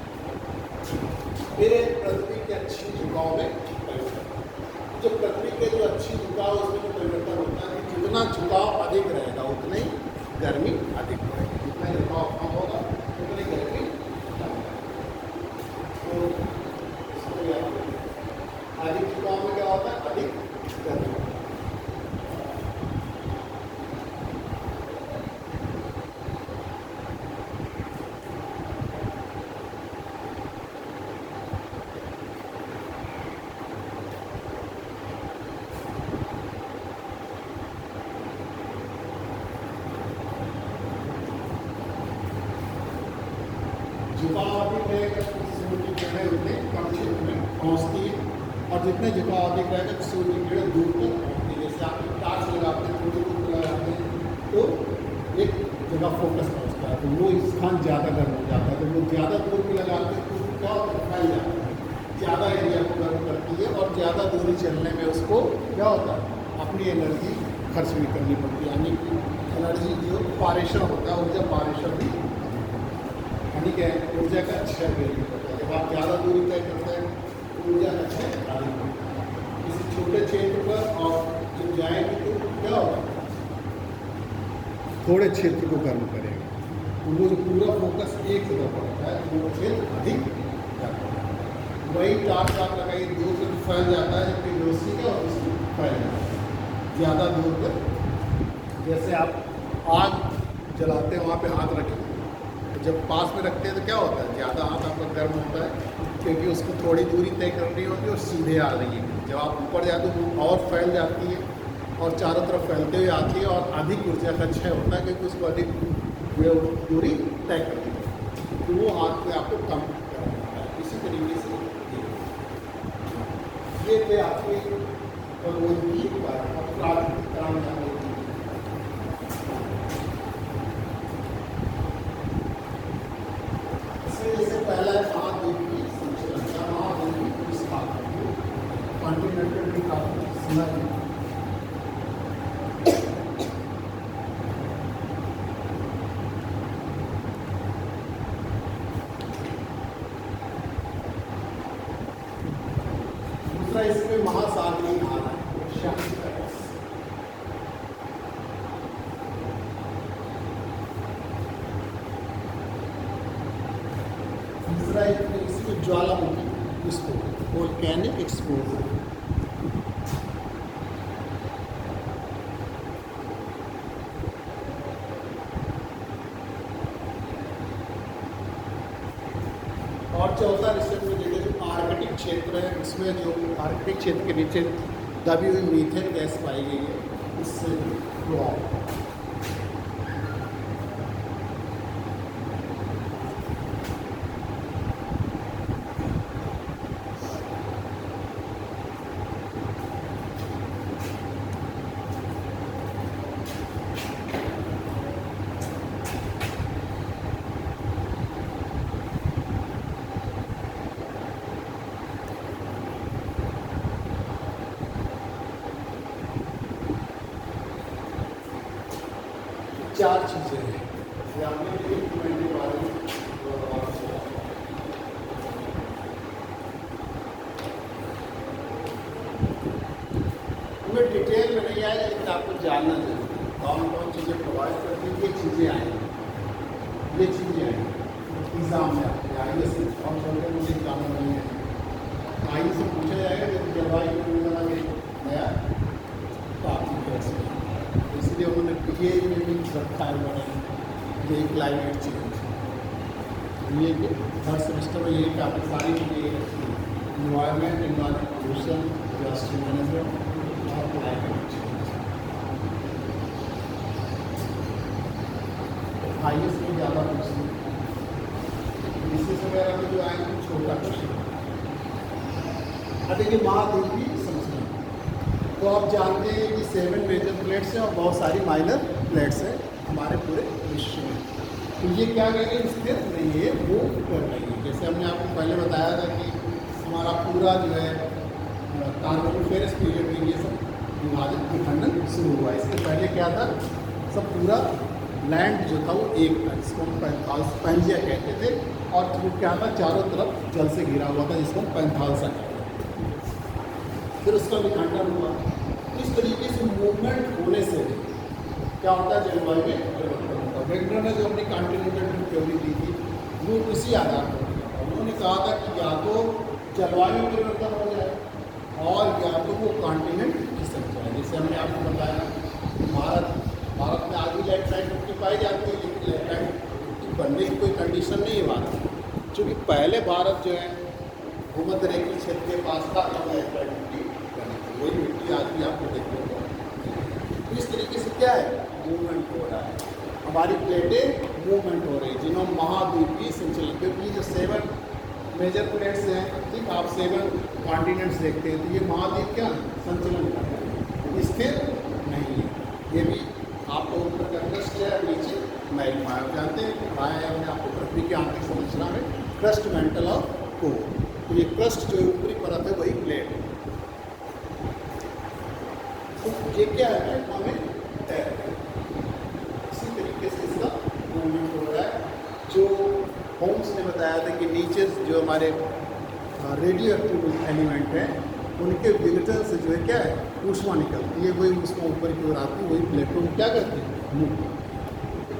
फिर पृथ्वी के अच्छी झुकाव में परिवर्तन, जो पृथ्वी के जो अच्छी झुकाव उसमें जो परिवर्तन होता है, जितना झुकाव अधिक रहेगा उतनी गर्मी अधिक पड़ेगी, जितना झुकाव कम होगा उतनी गर्मी कम होगी। तो अधिक झुकाव में क्या होता है? अधिक गर्मी। झुकाव अधिक रहेगा तो सूर्य की किरणें उतने कम क्षेत्र में पहुँचती है, और जितने झुकाव अधिक रहेगा तो सूर्य की किरणें दूर तक पहुँचती है। जैसे आप टार्च लगाते हैं, थोड़ी दूर लगाते हैं तो एक जगह फोकस पहुँचता है, तो वो स्थान ज़्यादा गर्म हो जाता है। तो वो ज़्यादा दूर पे लगाते हैं तो क्या होता है? फैल जाता है, ज़्यादा एरिया को गर्म करती है, और ज़्यादा दूरी चलने में उसको क्या होता है? अपनी एनर्जी खर्च भी करनी पड़ती है, यानी कि एनर्जी जो पारेषण होता है, ऊर्जा पारेषण भी ठीक है, ऊर्जा का क्षय भी होता है। जब आप ज़्यादा दूरी तय करते हैं तो ऊर्जा का क्षय अधिक होता है। किसी छोटे क्षेत्र पर और जब जाएंगे तो क्या होगा? थोड़े क्षेत्र को गर्म करेगा, तो वो जो पूरा फोकस एक जगह पड़ता है तो वो क्षेत्र अधिक गर्म होता है। वही टार्च आप लगाइए, दूर तक फैल जाता है, जबकि रोशनी क्या होती है? फैल जाता है ज़्यादा दूर तक। जैसे आप आग जलाते हैं, वहाँ पे हाथ रखें, जब पास में रखते हैं तो क्या होता है? ज़्यादा हाथ आपका गर्म होता है, क्योंकि उसको थोड़ी दूरी तय करनी होती है और सीधे आ रही है। जब आप ऊपर जाते हो तो और फैल जाती है और चारों तरफ फैलते हुए आती है, और अधिक ऊर्जा का क्षय होता है, क्योंकि उसको अधिक दूरी तय करनी होती है। तो वो हाथ पे आपको कम करना होता है। इसी तरीके से ये थे आपके प्राकृतिक काम जाने की। जैसे पहला है महाद्वीप की संरचना, महाद्वीप की स्थापना, कॉन्टिनेंटल की स्थापना। दूसरा इसमें महासागरीय धारा है, ज्वालामुखी विस्फोट, वोल्केनिक एक्सप्लोजन। और चौथा रिसर्च में देखिए जो आर्कटिक क्षेत्र है उसमें जो आर्कटिक क्षेत्र के नीचे दबी हुई मीथेन गैस पाई गई है, उससे फ्लो आउट। चार चीज़ें हैं ये आपने इक्विपमेंट के बारे में हमें डिटेल में नहीं आया, लेकिन आपको जानना चाहिए कौन कौन चीज़ें प्रोवाइड करती हैं। ये चीज़ें आएंगी, ये चीज़ें आएंगी एग्ज़ाम में आपके आइए से, और छोटे मोटे एग्जाम में नहीं है। आइए से पूछा जाएगा कि जलवायु परिवर्तन नया टॉपिक है, इसलिए उन्होंने ये भी रखा है उन्होंने ये क्लाइमेट चेंज, ये हर सेमेस्टर में ये टॉपिक सारी चीज़ें environment, environment pollution, disaster management और क्लाइमेट चेंज। आईएएस में ज़्यादा क्वेश्चन, डिसीज वगैरह में जो आएंगे छोटा क्वेश्चन। देखिए महाद्वीपीय संरचना, तो आप जानते हैं कि 7 मेजर प्लेट्स हैं और बहुत सारी माइनर प्लेट्स हैं हमारे पूरे विश्व में। तो ये क्या करेंगे, स्थिर नहीं है, वो कर रही है। जैसे हमने आपको पहले बताया था कि हमारा पूरा जो है कार्बोनिफेरस पीरियड में ये सब विभाजन विखंडन शुरू हुआ। इसके पहले क्या था, सब पूरा लैंड जो था वो एक था, जिसको हम पैंजिया कहते थे, और वो क्या था, चारों तरफ जल से घिरा हुआ था, जिसको हम पैंथालसा कहते थे। फिर उसका विखंडन हुआ। इस तरीके से मूवमेंट होने से क्या होता है, जलवायु में परिवर्तन होता है। वेगनर ने जो अपनी कॉन्टिनेंटल थ्योरी दी थी वो इसी आधार पर दिया था। उन्होंने कहा था कि या तो जलवायु में परिवर्तन हो जाए और या तो वो कॉन्टिनेंट खिसक जाए। जैसे हमने आपको बताया भारत में आज भी लैटेराइट मिट्टी पाई जाती है, लेकिन लैटेराइट मिट्टी बनने की कोई कंडीशन नहीं है भारत में, क्योंकि पहले भारत जो है भूमध्य रेखीय क्षेत्र के पास था, तब लैटेराइट मिट्टी बनी थी। वही मिट्टी आज भी आपको देखने को तो इस तरीके से क्या है, मूवमेंट हो रहा है, हमारी प्लेटें मूवमेंट हो रही है, जिन्होंने महाद्वीपीय संचलन, क्योंकि जो 7 मेजर प्लेट्स हैं, ठीक, आप 7 कॉन्टिनेंट्स देखते हैं, तो ये महाद्वीप क्या संचलन कर रहे हैं, स्थिर नहीं है। ये भी आपको ऊपर का क्रस्ट है, नीचे मैग्मा है। जानते हैं पढ़ाया है हमने आपको पृथ्वी की आंतरिक संरचना में क्रस्ट, मेंटल और कोर। तो ये क्रस्ट जो ऊपरी परत है वही प्लेट है। तो ये क्या है, हमें इसी तरीके से इसका मूवमेंट हो रहा है। जो होम्स ने बताया था कि नीचे जो हमारे रेडियो एक्टिव एलिमेंट हैं, उनके विघटन से जो है क्या है, ऊष्मा निकलती है, वही ऊष्मा ऊपर की ओर आती है, वही प्लेटों को क्या करते हैं, मूव,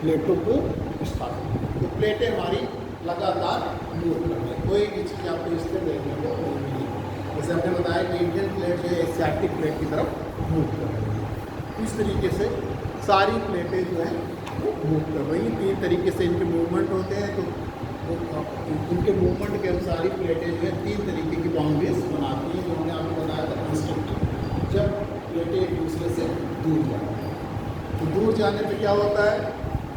प्लेटों को विस्थापित। तो प्लेटें हमारी लगातार मूव कर रही है, कोई भी चीज़ आपको स्थिर देखने को नहीं मिली। जैसे हमने बताया कि इंडियन प्लेट जो है एशियाटिक प्लेट की तरफ मूव कर रही है। इस तरीके से सारी प्लेटें जो हैं वो मूव कर रही हैं। 3 तरीके से इनके मूवमेंट होते हैं। तो इनके मूवमेंट के अनुसार ही प्लेटें जो है 3 तरीके की बाउंड्रीज बनाती हैं, जो हमने आपको बताया था कंस्ट्रक्टिव। जब प्लेटें एक दूसरे से दूर जाती हैं, तो दूर जाने पे क्या होता है,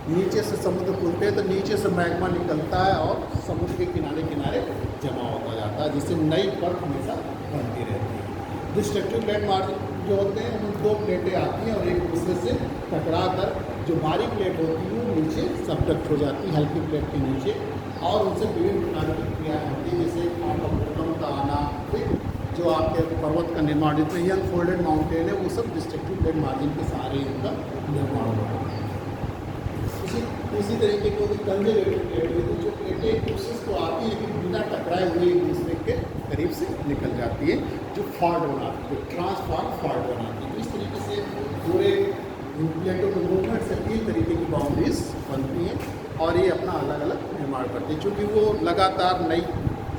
नीचे से समुद्र खुलते हैं, तो नीचे से मैग्मा निकलता है और समुद्र के किनारे किनारे जमा होता जाता है, जिससे नई परत हमेशा बनती रहती है। डिस्ट्रक्टिव प्लेट मार्जिन जो होते हैं, उन 2 प्लेटें आती हैं और एक दूसरे से टकरा कर जो भारी प्लेट होती है वो नीचे सबडक्ट हो जाती है हल्की प्लेट के नीचे, और उनसे विभिन्न प्रकार की क्रियाएँ होती है, जैसे आपका भूकंप का आना, ठीक, जो आपके पर्वत का निर्माण, जितने ही अनफोल्डेड माउंटेन है वो सब डिस्ट्रक्टिव प्लेट मार्जिन के सहारे इनका निर्माण हुआ है। इसी तरीके की कंजर्वेटिव प्लेट होती है, जो प्लेटें एक दूसरे को आती है लेकिन बिना टकराए हुए एक दूसरे के करीब से निकल जाती है, जो फॉल्ट बनाती है, जो ट्रांसफॉर्म फॉल्ट बनाती है। तो इस तरीके से पूरे प्लेटों के मूवमेंट से 3 तरीके की बाउंड्रीज बनती हैं और ये अपना अलग अलग निर्माण करते हैं, क्योंकि वो लगातार नई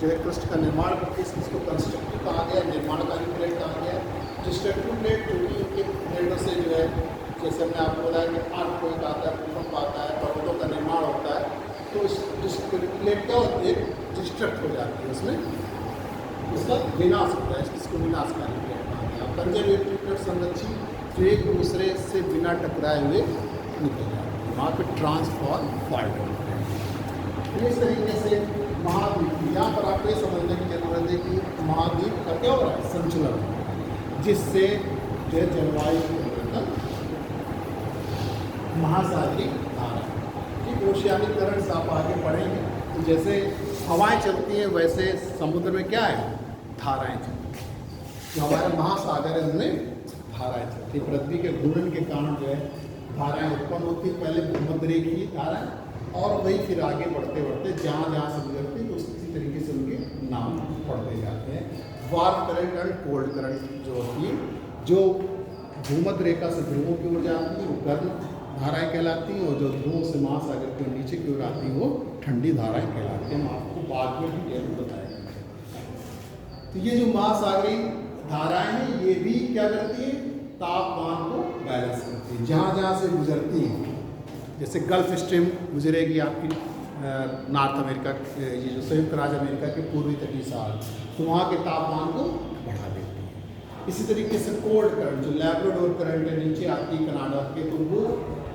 जो है क्रस्ट का निर्माण करती है, इसको कंस्ट्रक्टिव कहा गया, निर्माणकारी प्लेट कहा गया। डिस्ट्रक्टिव प्लेट जो कि इनके प्लेटों से जो है, जैसे हमने आपको बताया कि अर्थक्वेक आता है, भूकंप आता है, पर्वतों का निर्माण होता है, तो इस डिस्ट्रक्टिव प्लेट क्या होती है, डिस्ट्रक्ट हो जाती है, उसमें उसका विनाश होता है, इसको विनाशकारी प्लेट कहा गया। कंजर्वेटिव प्लेट संरक्षित जो एक दूसरे से बिना टकराए हुए निकल जाते हैं, वहाँ पर ट्रांसफॉर्म फाल्ट होते हैं। इस तरीके से महाद्वीप, यहाँ पर आपको ये समझने की जरूरत है कि महाद्वीप का क्या हो रहा है, संचलन, जिससे जो है जलवायु परिवर्तन, महासागरीय धारा, ठीक, ओशियानीकरण से आप आगे बढ़ेंगे तो जैसे हवाएं चलती हैं वैसे समुद्र में क्या है, धाराएं चलती हैं। जो हमारे महासागर है उनमें धाराएं चलती हैं। पृथ्वी के घूर्णन के कारण जो है धाराएं उत्पन्न होती है, पहले भूमध्यरेखीय धाराएं, और वही फिर आगे बढ़ते बढ़ते जहाँ जहाँ से गुजरती है तो उसी तरीके से उनके नाम पढ़ते जाते हैं। Warm current and cold current जो होती है, जो भूमध्य रेखा से ध्रुवों की ओर जाती है वो गर्म धाराएं कहलाती हैं, और जो ध्रुवों से महासागर के नीचे की ओर आती हैं वो ठंडी धाराएं कहलाती हैं। हम आपको बाद में डिटेल में बताएंगे। तो ये जो महासागरीय धाराएं हैं ये भी क्या करती हैं, तापमान को बैलेंस करती है। जहाँ जहाँ से गुजरती हैं, जैसे गल्फ स्ट्रीम गुजरेगी आपकी नॉर्थ अमेरिका, ये जो संयुक्त राज्य अमेरिका के पूर्वी तटीय साल, तो वहाँ के तापमान को बढ़ा देती है। इसी तरीके से कोल्ड करंट, जो लैब्राडोर करंट है, नीचे आती है कनाडा के, तो वो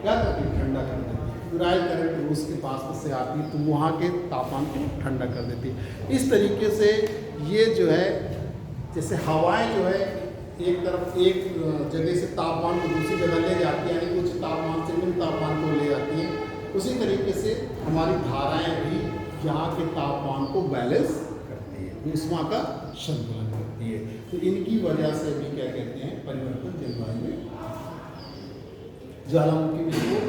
क्या करती है, ठंडा कर देती है। यूराइल करंट रूस के पास से आती है, तो वहाँ के तापमान को ठंडा कर देती है। इस तरीके से ये जो है, जैसे हवाएं जो है एक तरफ एक जगह से तापमान को दूसरी जगह ले जाती है, यानी कुछ तापमान से निम्न तापमान को ले जाती है, उसी तरीके से हमारी धाराएं भी यहाँ के तापमान को बैलेंस करती है, ऊष्मा का संतुलन करती है। तो इनकी वजह से भी क्या कहते हैं, परिवर्तन जलवायु में। ज्वालामुखी विस्फोट,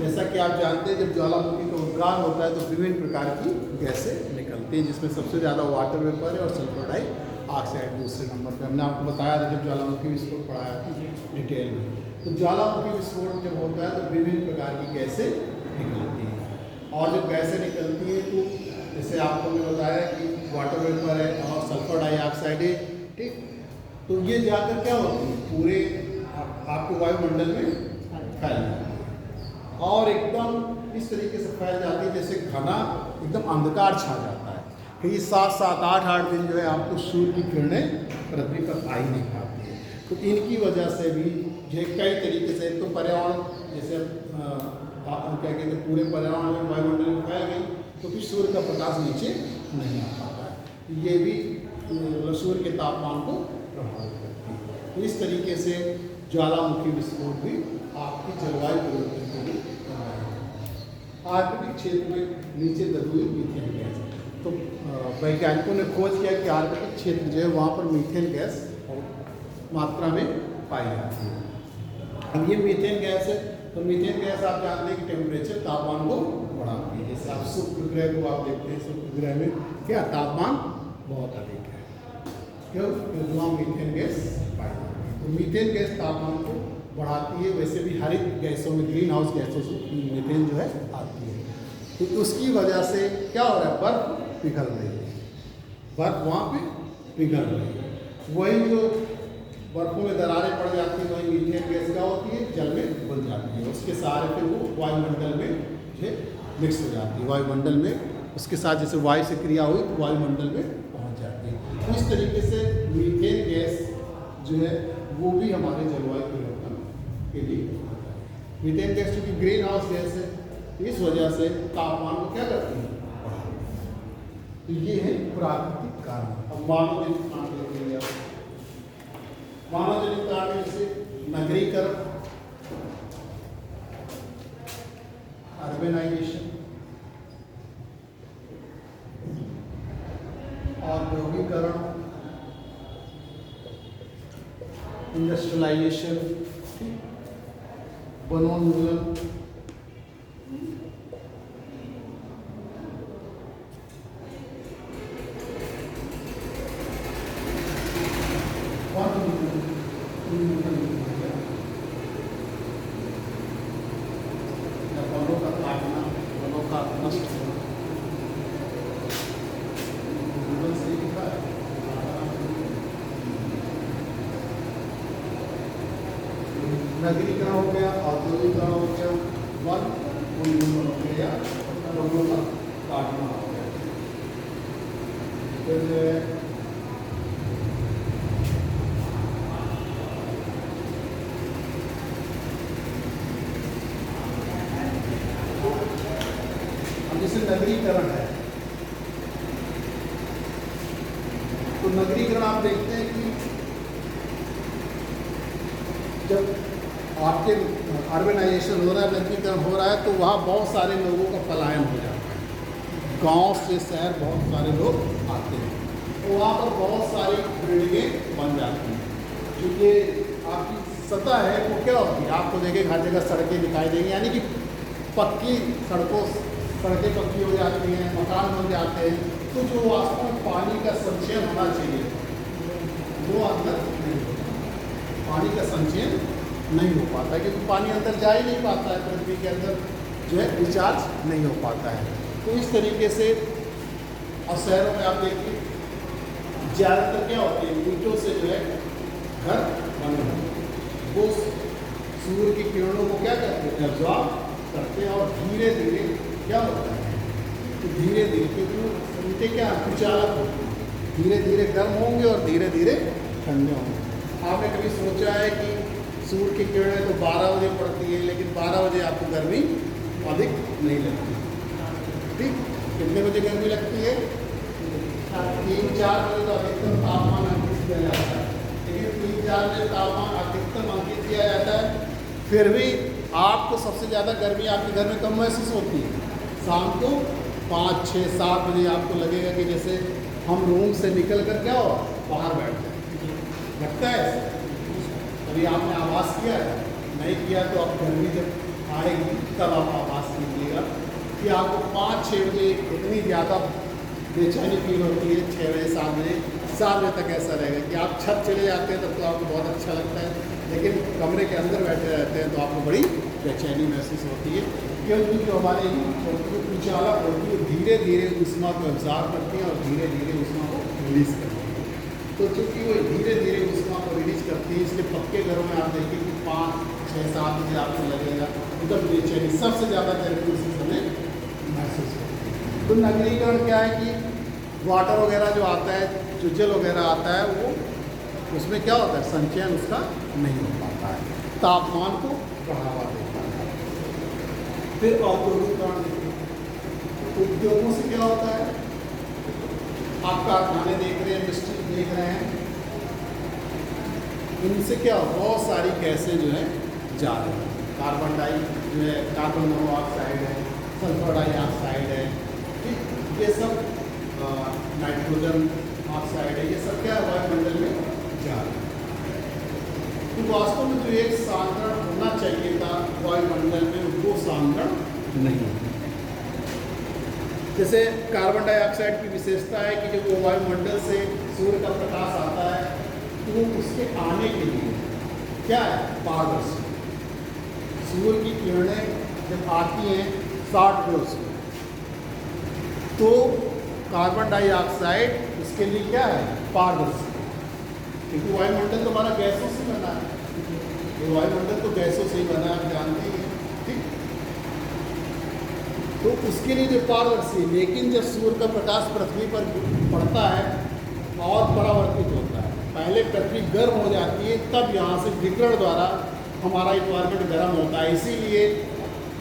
जैसा कि आप जानते हैं, जब ज्वालामुखी का उद्गार होता है तो विभिन्न प्रकार की गैसें निकलती हैं, जिसमें सबसे ज़्यादा वाटर वेपर है और सल्फर डाइऑक्साइड दूसरे नंबर पर। हमने आपको बताया था जब ज्वालामुखी विस्फोट पढ़ाया था डिटेल में। तो ज्वालामुखी विस्फोट जब होता है तो विभिन्न प्रकार की गैसें निकलती हैं, और जब गैसें निकलती हैं तो जैसे आपको मैंने बताया कि वाटर वेपर है और सल्फर डाइऑक्साइड है, ठीक, तो ये जाकर क्या होती है, पूरे आपके वायुमंडल में फैल जाती है, और एकदम इस तरीके से फैल जाती है जैसे घना एकदम अंधकार छा जाता है। कई 7-8 दिन जो है आपको सूर्य की किरणें पृथ्वी पर आ ही नहीं पाती है। तो इनकी वजह से भी जो कई तरीके से, तो पर्यावरण जैसे आप क्या कहते हैं, पूरे पर्यावरण में वायुमंडल में फैल गई तो फिर सूर्य का प्रकाश नीचे नहीं आ पाता है, ये भी सूर्य के तापमान को प्रभावित करती है। तो इस तरीके से ज्वालामुखी विस्फोट भी आपकी जलवायु परिवर्तन को भी आर्कटिक क्षेत्र में नीचे दबी हुई मीथेन गैस, तो वैज्ञानिकों ने खोज किया कि आर्कटिक क्षेत्र जो है वहाँ पर मीथेन गैस मात्रा में पाई जाती है। अब ये मीथेन गैस है, तो मीथेन गैस आप जानते हैं कि टेम्परेचर, तापमान को बढ़ाती है। जैसे आप शुक्र ग्रह को आप देखते हैं, शुक्र ग्रह में क्या तापमान बहुत अधिक है, क्यों, क्योंकि वहाँ मीथेन गैस पाई जाती है। तो मीथेन गैस तापमान को बढ़ाती है। वैसे भी हरित गैसों में, ग्रीन हाउस गैसों से मीथेन जो है आती है, तो उसकी वजह से क्या हो रहा है, बर्फ पिघल रही है, बर्फ वहाँ पे पिघल रही है। वही जो बर्फों में दरारें पड़ जाती हैं, वही मीथेन गैस क्या होती है, जल में घुल जाती है, उसके सहारे फिर वो वायुमंडल में जो मिक्स हो जाती है, वायुमंडल में उसके साथ जैसे वायु से क्रिया हुई तो वायुमंडल में पहुँच जाती है। तो इस तरीके से मीथेन गैस जो है वो भी हमारे जलवायु परिवर्तन के लिए होता है। मीथेन गैस चूँकि ग्रीन हाउस गैस है, इस वजह से तापमान को क्या करती है, तो ये है प्राकृतिक कारण। अब मानव जनित कारण देखेंगे आप, मानव जनित कारण जैसे नगरीकरण, अर्बेनाइजेशन, औद्योगिकरण, इंडस्ट्रियलाइजेशन, वनोन्मूलन, वनों का काटना, वनों का नष्ट होना, नगरीकरण हो गया, औद्योगिकरण हो गया, वन उन्मूलन हो गया, लोगों का काटना हो गया। फिर जो है अब जैसे नगरीकरण है, तो नगरीकरण आप देखते हैं कि जब आपके अर्बनाइजेशन हो रहा है, नगरीकरण हो रहा है, तो वहाँ बहुत सारे लोगों का पलायन हो जाता है। गांव से शहर बहुत सारे लोग आते हैं, तो वहाँ पर बहुत सारी बिल्डिंगें बन जाती हैं। क्योंकि आपकी सतह है वो क्या होती है, आपको देखें हर जगह सड़कें दिखाई देंगी, यानी कि पक्की सड़कें पक्की हो जाती हैं, मकान बन जाते हैं। तो जो वास्तव में पानी का संचयन होना चाहिए वो अंदर नहीं होता, पानी का संचयन नहीं हो पाता है, क्योंकि पानी अंदर जा ही नहीं पाता है, पृथ्वी के अंदर जो है रिचार्ज नहीं हो पाता है। तो इस तरीके से और शहरों में आप देखिए ज़्यादातर क्या होती है, ईंटों से जो है घर बने होते हैं, वो सूर्य की किरणों को क्या करते हैं, एब्जॉर्ब करते हैं, और धीरे धीरे क्या होता है, तो धीरे धीरे क्योंकि ईंटें क्या कुचालक होती हैं, धीरे धीरे गर्म होंगे और धीरे धीरे ठंडे होंगे। आपने कभी सोचा है कि सूर्य की किरणें तो 12 बजे पड़ती है, लेकिन 12 बजे आपको गर्मी अधिक नहीं लगती, ठीक? कितने बजे गर्मी लगती है? 3-4 बजे तो अधिकतम तापमान अंकित किया जाता है, लेकिन 3-4 बजे तापमान अधिकतम अंकित किया जाता है, फिर भी आपको सबसे ज़्यादा गर्मी आपके घर में कब महसूस होती है? शाम को 5, 6, 7 बजे आपको लगेगा कि जैसे हम रूम से निकल कर क्या हो बाहर बैठ जाए, लगता है ऐसा? कभी आपने आवाज़ किया है? नहीं किया तो अब गर्मी जब आएगी तब आप आवाज़ कीजिएगा कि आपको 5-6 बजे इतनी ज़्यादा बेचैनी फील होती है, 6 बजे 7 बजे तक ऐसा रहेगा कि आप छत चले जाते हैं तब तो आपको बहुत अच्छा लगता है, लेकिन कमरे के अंदर बैठे रहते हैं तो आपको बड़ी बेचैनी महसूस होती है, क्योंकि जो हमारी उजाला होती है धीरे धीरे ऊष्मा को एब्जॉर्ब करती है और धीरे धीरे ऊष्मा को रिलीज करती है। तो चूँकि वो धीरे धीरे ऊष्मा को रिलीज करती है, इसलिए पक्के घरों में आप देखिए कि 5, 6, 7 बजे आपको लगेगा एकदम बेचैनी, सबसे ज़्यादा गर्मी उसी समय महसूस होती है। तो नगरीकरण क्या है कि वाटर वगैरह जो आता है, जो जल वगैरह आता है, वो उसमें क्या होता है, संचयन उसका नहीं हो पाता है, तापमान को बढ़ावा देता है। फिर औद्योगिकरण देखिए, उद्योगों से क्या होता है, आप कारखाने देख रहे हैं, इंडस्ट्री देख रहे हैं, इनसे क्या बहुत सारी गैसें जो है जा रही हैं, कार्बन मोनोऑक्साइड है, सल्फर डाइऑक्साइड है, ठीक, ये सब नाइट्रोजन ऑक्साइड है, ये सब क्या वायुमंडल में जा रहा है। तो वास्तव में जो एक सांद्रण होना चाहिए था वायुमंडल में, वो सांद्रण नहीं है। जैसे कार्बन डाइऑक्साइड की विशेषता है कि जब वो वायुमंडल से सूर्य का प्रकाश आता है तो उसके आने के लिए क्या है, पारदर्शी। सूर्य की किरणें जब आती हैं 60 डिग्री से, तो कार्बन डाइऑक्साइड उसके लिए क्या है, पारदर्शी, क्योंकि वायुमंडल तो हमारा गैसों से बना है, तो वायुमंडल तो गैसों से ही बना है, आप जानते हैं, ठीक। तो उसके लिए जो पारदर्शी है, लेकिन जब सूर्य का प्रकाश पृथ्वी पर पड़ता है और परावर्तित होता है, पहले पृथ्वी गर्म हो जाती है, तब यहाँ से विकिरण द्वारा हमारा इन्वायरमेंट गर्म होता है, इसीलिए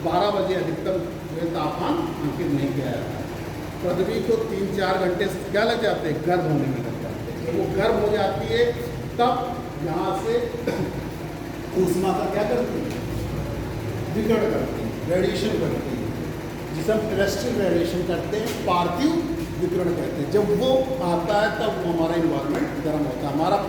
12 बजे अधिकतम तापमान अंकित नहीं किया जाता है। पृथ्वी को 3-4 घंटे क्या लग जाते हैं, गर्म होने में लग जाते हैं। जब वो गर्म हो जाती है तब यहाँ से ऊष्मा का क्या करती है, विकिरण करती है, रेडिएशन करती है, जिसे हम टेरेस्ट्रियल रेडिएशन करते हैं, पार्थिव विकिरण कहते हैं। जब वो आता है तब वो हमारा इन्वायरमेंट गर्म होता है, हमारा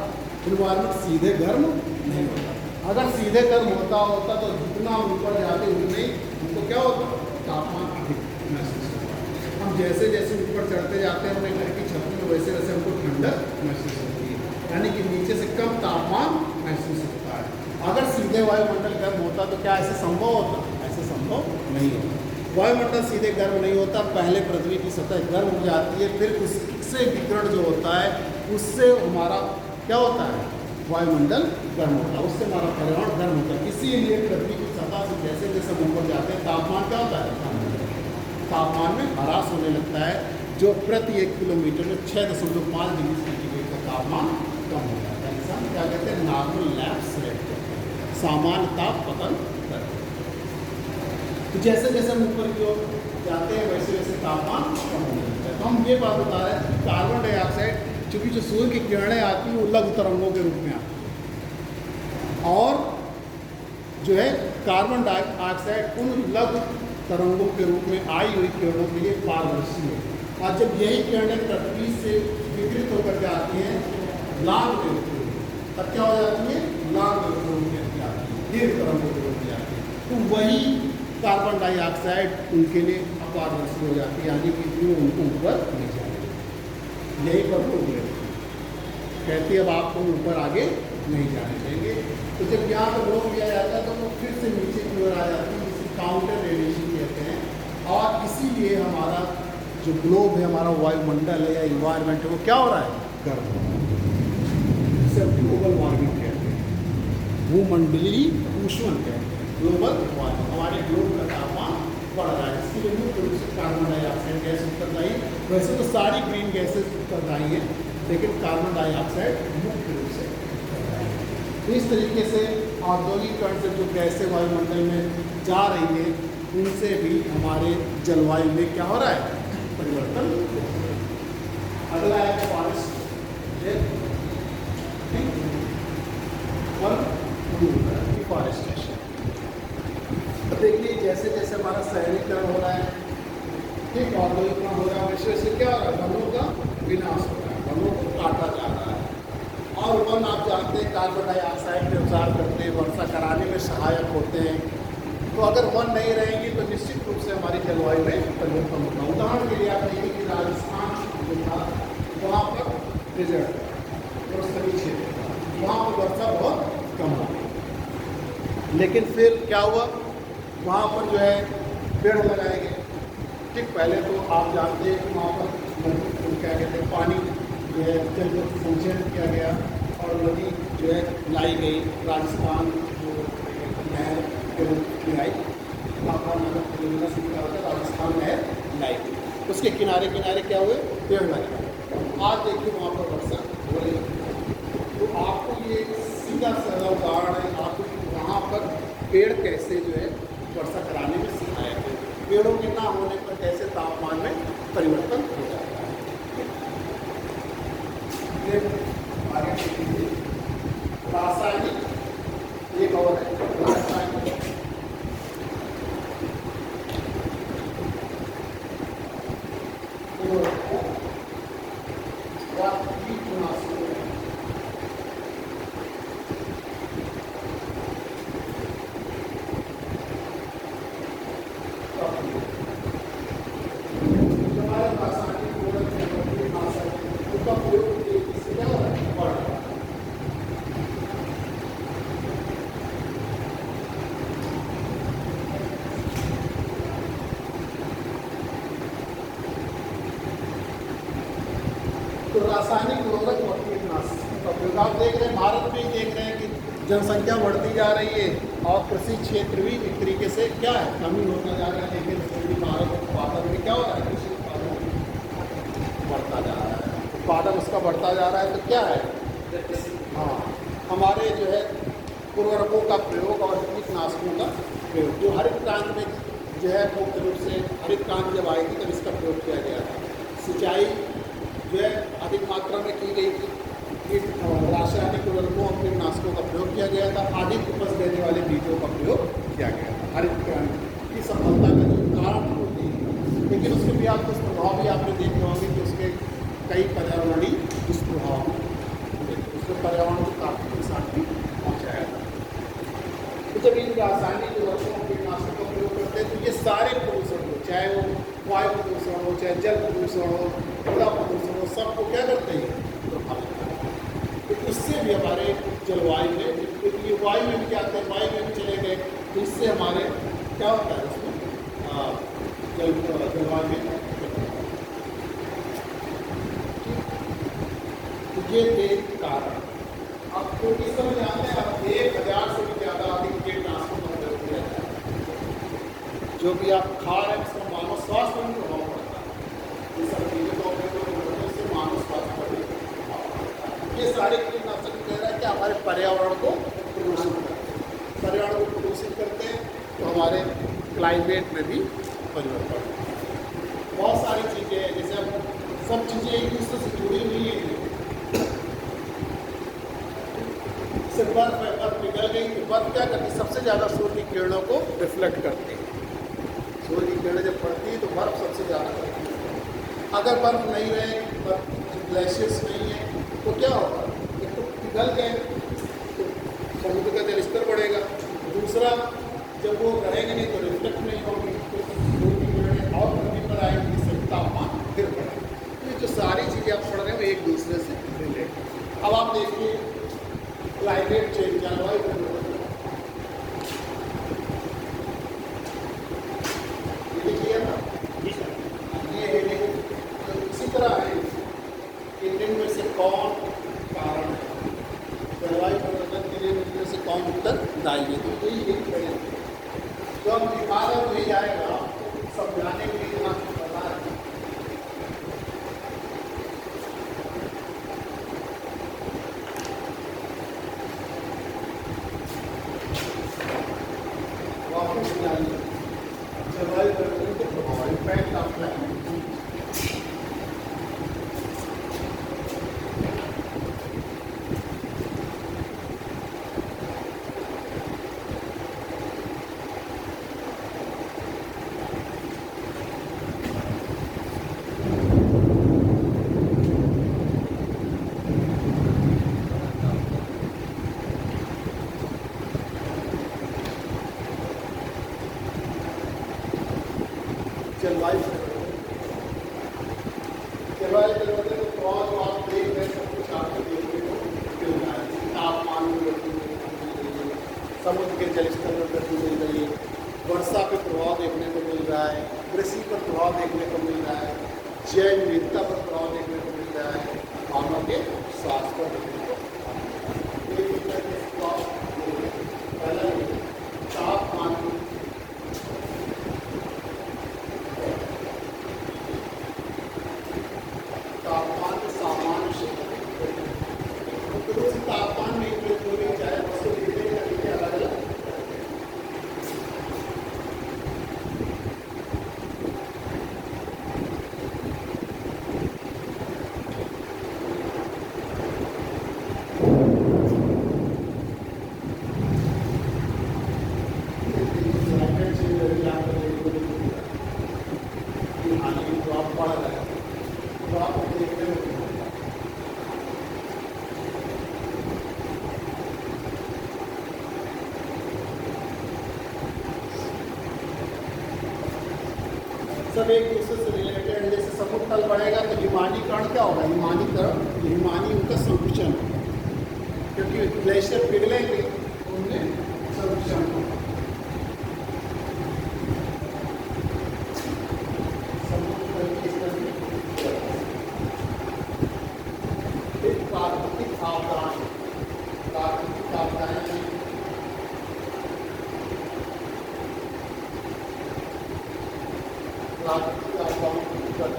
इन्वायरमेंट सीधे गर्म नहीं होता। अगर सीधे गर्म होता तो जितना हम ऊपर जाते उतने ही हमको क्या होता, तापमान अधिक महसूस होता है। हम जैसे जैसे ऊपर चढ़ते जाते हैं अपने घर की छत में, वैसे वैसे हमको ठंडक महसूस होती है, यानी कि नीचे से कम तापमान महसूस होता है। अगर सीधे वायुमंडल गर्म होता तो क्या ऐसे संभव होता, ऐसे संभव नहीं होता। वायुमंडल सीधे गर्म नहीं होता, पहले पृथ्वी की सतह गर्म हो जाती है, फिर उससे विकिरण जो होता है उससे हमारा क्या होता है, वायुमंडल गर्म होता है, उससे हमारा पर्यावरण गर्म होता है। इसीलिए पृथ्वी की सतह से जैसे जैसे हम ऊपर जाते हैं तापमान क्या होता है, तापमान में ह्रास होने लगता है, जो प्रति 1 किलोमीटर में 6.5 डिग्री सेंटीग्रेड का तापमान कम हो जाता है। इंसान क्या कहते हैं, नॉर्मल लैप्स रेट, सामान्य ताप पतन दर। तो जैसे जैसे हम ऊपर की ओर जाते हैं वैसे वैसे तापमान कम होने लगता है। तो हम ये बात बता रहे हैं कि कार्बन डाइऑक्साइड चूँकि जो सूर्य की किरणें आती हैं वो लघु तरंगों के रूप में आती हैं, और जो है कार्बन डाइऑक्साइड उन लघु तरंगों के रूप में आई हुई किरणों के लिए पारदर्शी है। और जब यही किरणें पृथ्वी से विकृत होकर के आती हैं लाल वेव के रूप में, तब क्या हो जाती है, लाल वेव के रूप में आती है, दीर्घ तरंगों के रूप में आती है। तो वही कार्बन डाइऑक्साइड उनके लिए अपारदर्शी हो जाती है, यानी कि वो उनको ऊपर नहीं जाएगी। यही पर वो कहती है अब आपको ऊपर आगे नहीं जाने देंगे। तो जब यहाँ पर रोक लिया जाता है तो वो फिर से नीचे की ओर आ जाती है, जिसे काउंटर रेडिएशन कहते हैं। और इसीलिए हमारा जो ग्लोब है, हमारा वायुमंडल है या इन्वायरमेंट है, वो क्या हो रहा है, गर्म हो रहा है। जिसे ग्लोबल वार्मिंग कहते हैं, भूमंडलीय ऊष्मन कहते हैं, ग्लोबल वार्मिंग। हमारे ग्लोब का तापमान बढ़ रहा है, इसके लिए मुख्य रूप से कार्बन डाइऑक्साइड गैस उत्तरदायी। वैसे तो सारी ग्रीन गैसेज उत्तरदायी हैं, लेकिन कार्बन डाइऑक्साइड मुख्य रूप से उत्तरदायी है। इस तरीके से औद्योगिकरण से जो गैसें वायुमंडल में जा रही है, उनसे भी हमारे जलवायु में क्या हो रहा है, परिवर्तन हो रहा है। अगला है फॉरेस्ट और डिफॉरेस्टेशन। तो देखिए जैसे जैसे हमारा शहरीकरण हो रहा है, ठीक, औद्योगिकरण हो रहा है, वैसे वैसे क्या हो रहा है, वनों का विनाश हो रहा है, वनों को काटा जा रहा है। और वन आप जानते हैं कार्बन डाइऑक्साइड के उत्सर्जन करते हैं, वर्षा कराने में सहायक होते हैं। तो अगर वन नहीं रहेंगी तो निश्चित रूप से हमारी जलवायु में परिवर्तन होगा। उदाहरण के लिए आप देखिए कि राजस्थान जो था वहाँ पर डेजर्ट और सभी क्षेत्र, वहाँ पर वर्षा बहुत कम हो गई। लेकिन फिर क्या हुआ, वहाँ पर जो है पेड़ लगाए गए। ठीक, पहले तो आप जानते हैं कि वहाँ पर क्या कहते हैं, पानी जो है जल संचयन किया गया और नदी जो है लाई गई। राजस्थान जो नहर के रूप में आई, राजस्थान नहर लाई गई, उसके किनारे किनारे क्या हुए, पेड़ लगे। आज देखिए वहाँ पर वर्षा हो रही है। तो आपको ये सीधा साधा उदाहरण है आपको वहाँ पर पेड़ कैसे जो है वर्षा कराने में सहायक है। पेड़ों के ना होने पर कैसे तापमान में परिवर्तन हो जाता है। आगे रासायनिक, एक और है रासायनिक रासायनिक उर्वरक और कीटनाशक का उपयोग आप देख रहे हैं, भारत में ही देख रहे हैं कि जनसंख्या बढ़ती जा रही है और कृषि क्षेत्र भी एक तरीके से क्या है, कमी होता जा रहा है। लेकिन फिर भी भारत उत्पादन में क्या हो रहा है, कृषि उत्पादन बढ़ता जा रहा है, उत्पादन उसका बढ़ता जा रहा है। तो क्या है, हाँ, हमारे जो है उर्वरकों का प्रयोग और कीटनाशकों का प्रयोग, जो हरित क्रांति में जो है मुख्य रूप से हरित क्रांति जब आई थी तब इसका प्रयोग किया गया था। सिंचाई जो है अधिक मात्रा में की गई थी, रासायनिक उर्वरकों और कीटनाशकों का प्रयोग किया गया था, अधिक उपज देने वाले बीजों का प्रयोग किया गया था। हरित क्रांति की सफलता का जो कारण होती है, लेकिन उसके भी आप दुष्प्रभाव भी आपने देखे होंगे कि उसके कई पर्यावरणीय दुष्प्रभाव, उसके पर्यावरण को काफ़ी नुकसान भी पहुँचाया था। तो जब इन रासायनिक उर्वरकों और कीटनाशकों का प्रयोग करते हैं तो ये सारे प्रदूषण हो, चाहे वो वायु प्रदूषण हो, चाहे जल प्रदूषण हो, मृदा प्रदूषण हो, सबको क्या करते हैं, प्रभावित करते हैं। तो इससे भी हमारे जलवायु में, क्योंकि ये वायु में भी जाते हैं, वायु में भी चले गए, तो इससे हमारे क्या होता है, उसमें जलवायु में तो ये थे कारण। अब क्योंकि सब जानते हैं अब 1000 से भी ज़्यादा अधिक के ट्रांसफर होते हैं, जो भी आप खा रहे हैं उसका मानव स्वास्थ्य पर भी प्रभाव पड़ता है। ये सब चीज़ें तो अपने से मानव स्वास्थ्य पर भी प्रभाव पड़ता है। ये सारे कीटनाशक कह रहा है कि हमारे पर्यावरण को प्रदूषित करते हैं, पर्यावरण को प्रदूषित करते हैं तो हमारे क्लाइमेट में भी परिवर्तन होता है। बहुत सारी चीज़ें हैं, जैसे अब सब चीज़ें एक दूसरे से जुड़ी हुई हैं। जैसे बर्फ है, बर्फ पिघल गई तो बर्फ क्या करती है, सबसे ज़्यादा सूर्य की किरणों को रिफ्लेक्ट करती है। सूर्य की किरणें जब पड़ती है तो बर्फ सबसे ज़्यादा करती है। अगर बर्फ नहीं रहेगी, बर्फ ग्लेशियर्स नहीं है तो क्या होगा, एक तो पिघल गए तो समुद्र का जल स्तर बढ़ेगा, दूसरा जब वो रहेंगे नहीं तो रिफ्लेक्ट नहीं होगी तो सूर्य की किरणें और धरती पर आएंगी, जिससे तापमान फिर बढ़ेगा। तो ये जो सारी चीज़ें आप पढ़ रहे हैं वो एक दूसरे से रिलेटेड। अब आप देखिए क्लाइमेट चेंज, जलवायु परिवर्तन, ये देखिए ना, ये है तो इसी तरह है इंडियन में से कौन कारण है जलवायु परिवर्तन के लिए, इनमें से कौन उत्तरदायी है। तो यही एक पहले जो हम दिखा रहे हैं वही आएगा समझाने के लिए आपको पता है। वापस जाइए जलवायु परिवर्तन के प्रभाव, इम्पैक्ट ऑफ क्लाइमेट। जलवायु परिवर्तन के प्रभाव जो आप देख रहे हैं सब कुछ आपको देखने को मिल रहा है। तापमान में वृद्धि मिल रही है, समुद्र के जल स्तर में वृद्धि मिल रही है, वर्षा पे प्रभाव देखने को मिल रहा है, कृषि पर प्रभाव देखने को मिल रहा है, जैव विविधता पर प्रभाव देखने को मिल रहा है, मानव के स्वास्थ्य पर देखने को पहला तापमान सामान्य से तापमान में वृद्धि हो रही, चाहे उसको देखने के तरीके अलग अलग। सब एक दूसरे से रिलेटेड है। जैसे समुद्र तल बढ़ेगा तो हिमानीकरण क्या होगा, हिमानी उनका संकुचन होगा, क्योंकि ग्लेशियर पिघलेंगे तो उनमें संकुचन होगा। प्राकृतिक आपदाएं, प्राकृतिक आपदाएं प्राकृतिक आपदाओं की दिक्कत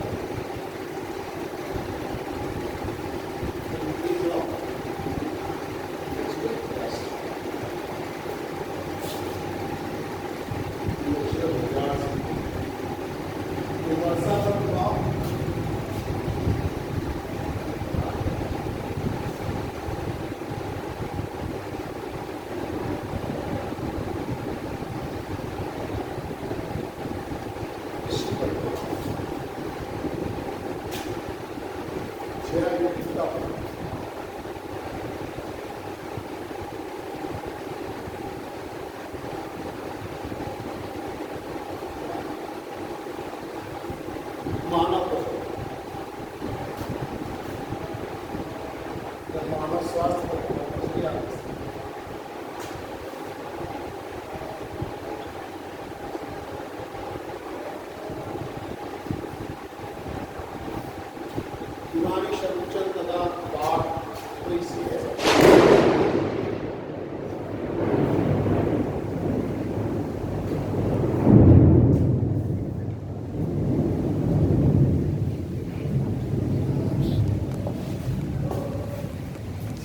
वर्षा का प्रभाव, मानव स्वास्थ्य पर बहुत बढ़िया बीमारी संकुचन तथा बाढ़, तो इसी है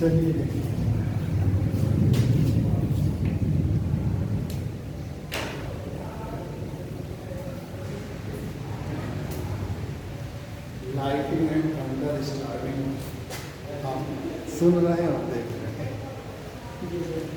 चलिए देखिए, लाइटिंग एंड थंडर स्टार्टिंग आप सुन रहे हैं और देख रहे हैं। जी सर।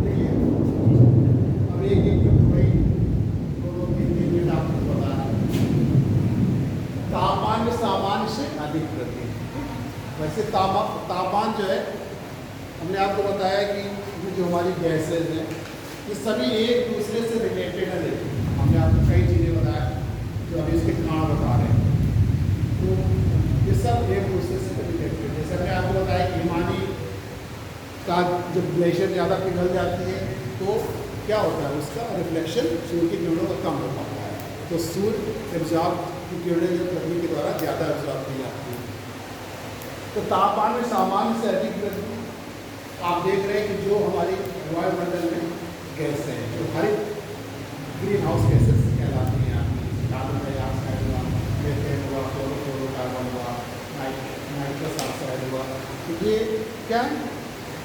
देखिए, अब एक एक वही 2-3 मिनट आपको बता रहे हैं। तापमान में सामान्य से अधिक वृद्धि। वैसे तापमान जो है, हमने आपको बताया कि ये जो हमारी गैसेज हैं ये सभी एक दूसरे से रिलेटेड है। देखिए, हमने आपको कई चीज़ें बताया जो अभी इसके कारण बता रहे हैं, तो ये सब एक दूसरे से रिलेटेड है। जैसे हमने आपको बताया कि हिमानी का जब ग्लेशियर ज़्यादा पिघल जाती है तो क्या होता है, उसका रिफ्लेक्शन सूर्य की किरणों का कम हो पाता है, तो सूर्य एब्जॉर्ब की किरणें जो पृथ्वी के द्वारा ज़्यादा एब्जॉर्ब की जाती है। तो तापमान में सामान्य से अधिक वृद्धि। आप देख रहे हैं कि जो हमारी वायुमंडल में गैसें हैं, जो हरित ग्रीन हाउस गैसेस कहलाती हैं, आपकी कार्बन डाइऑक्साइड हुआ, मीथेन हुआ, क्लोरोफ्लोरोकार्बन हुआ, नाइट्रस ऑक्साइड हुआ, तो ये क्या है,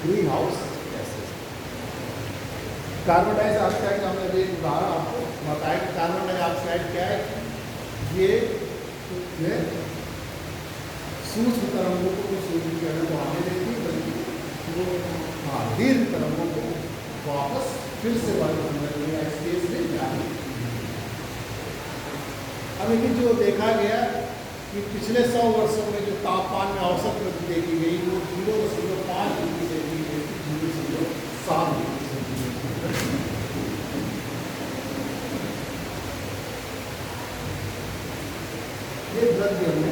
green house gases. Carbon dioxide का हमने अभी एक उदाहरण आपको बताया कि कार्बन डाइऑक्साइड क्या है, ये सूक्ष्म तरंगों को सूर्य की किरणों को आने देती है, बल्कि वो दीर्घ तरंगों को वापस फिर से वायुमंडल में या स्पेस में जाने। अब लेकिन जो देखा गया कि पिछले 100 वर्षों में जो तापमान में औसत वृद्धि देखी गई वो 0.5 डिग्री सेंटीग्रेड से 0.7 डिग्री सेंटीग्रेड। ये वृद्धि हमने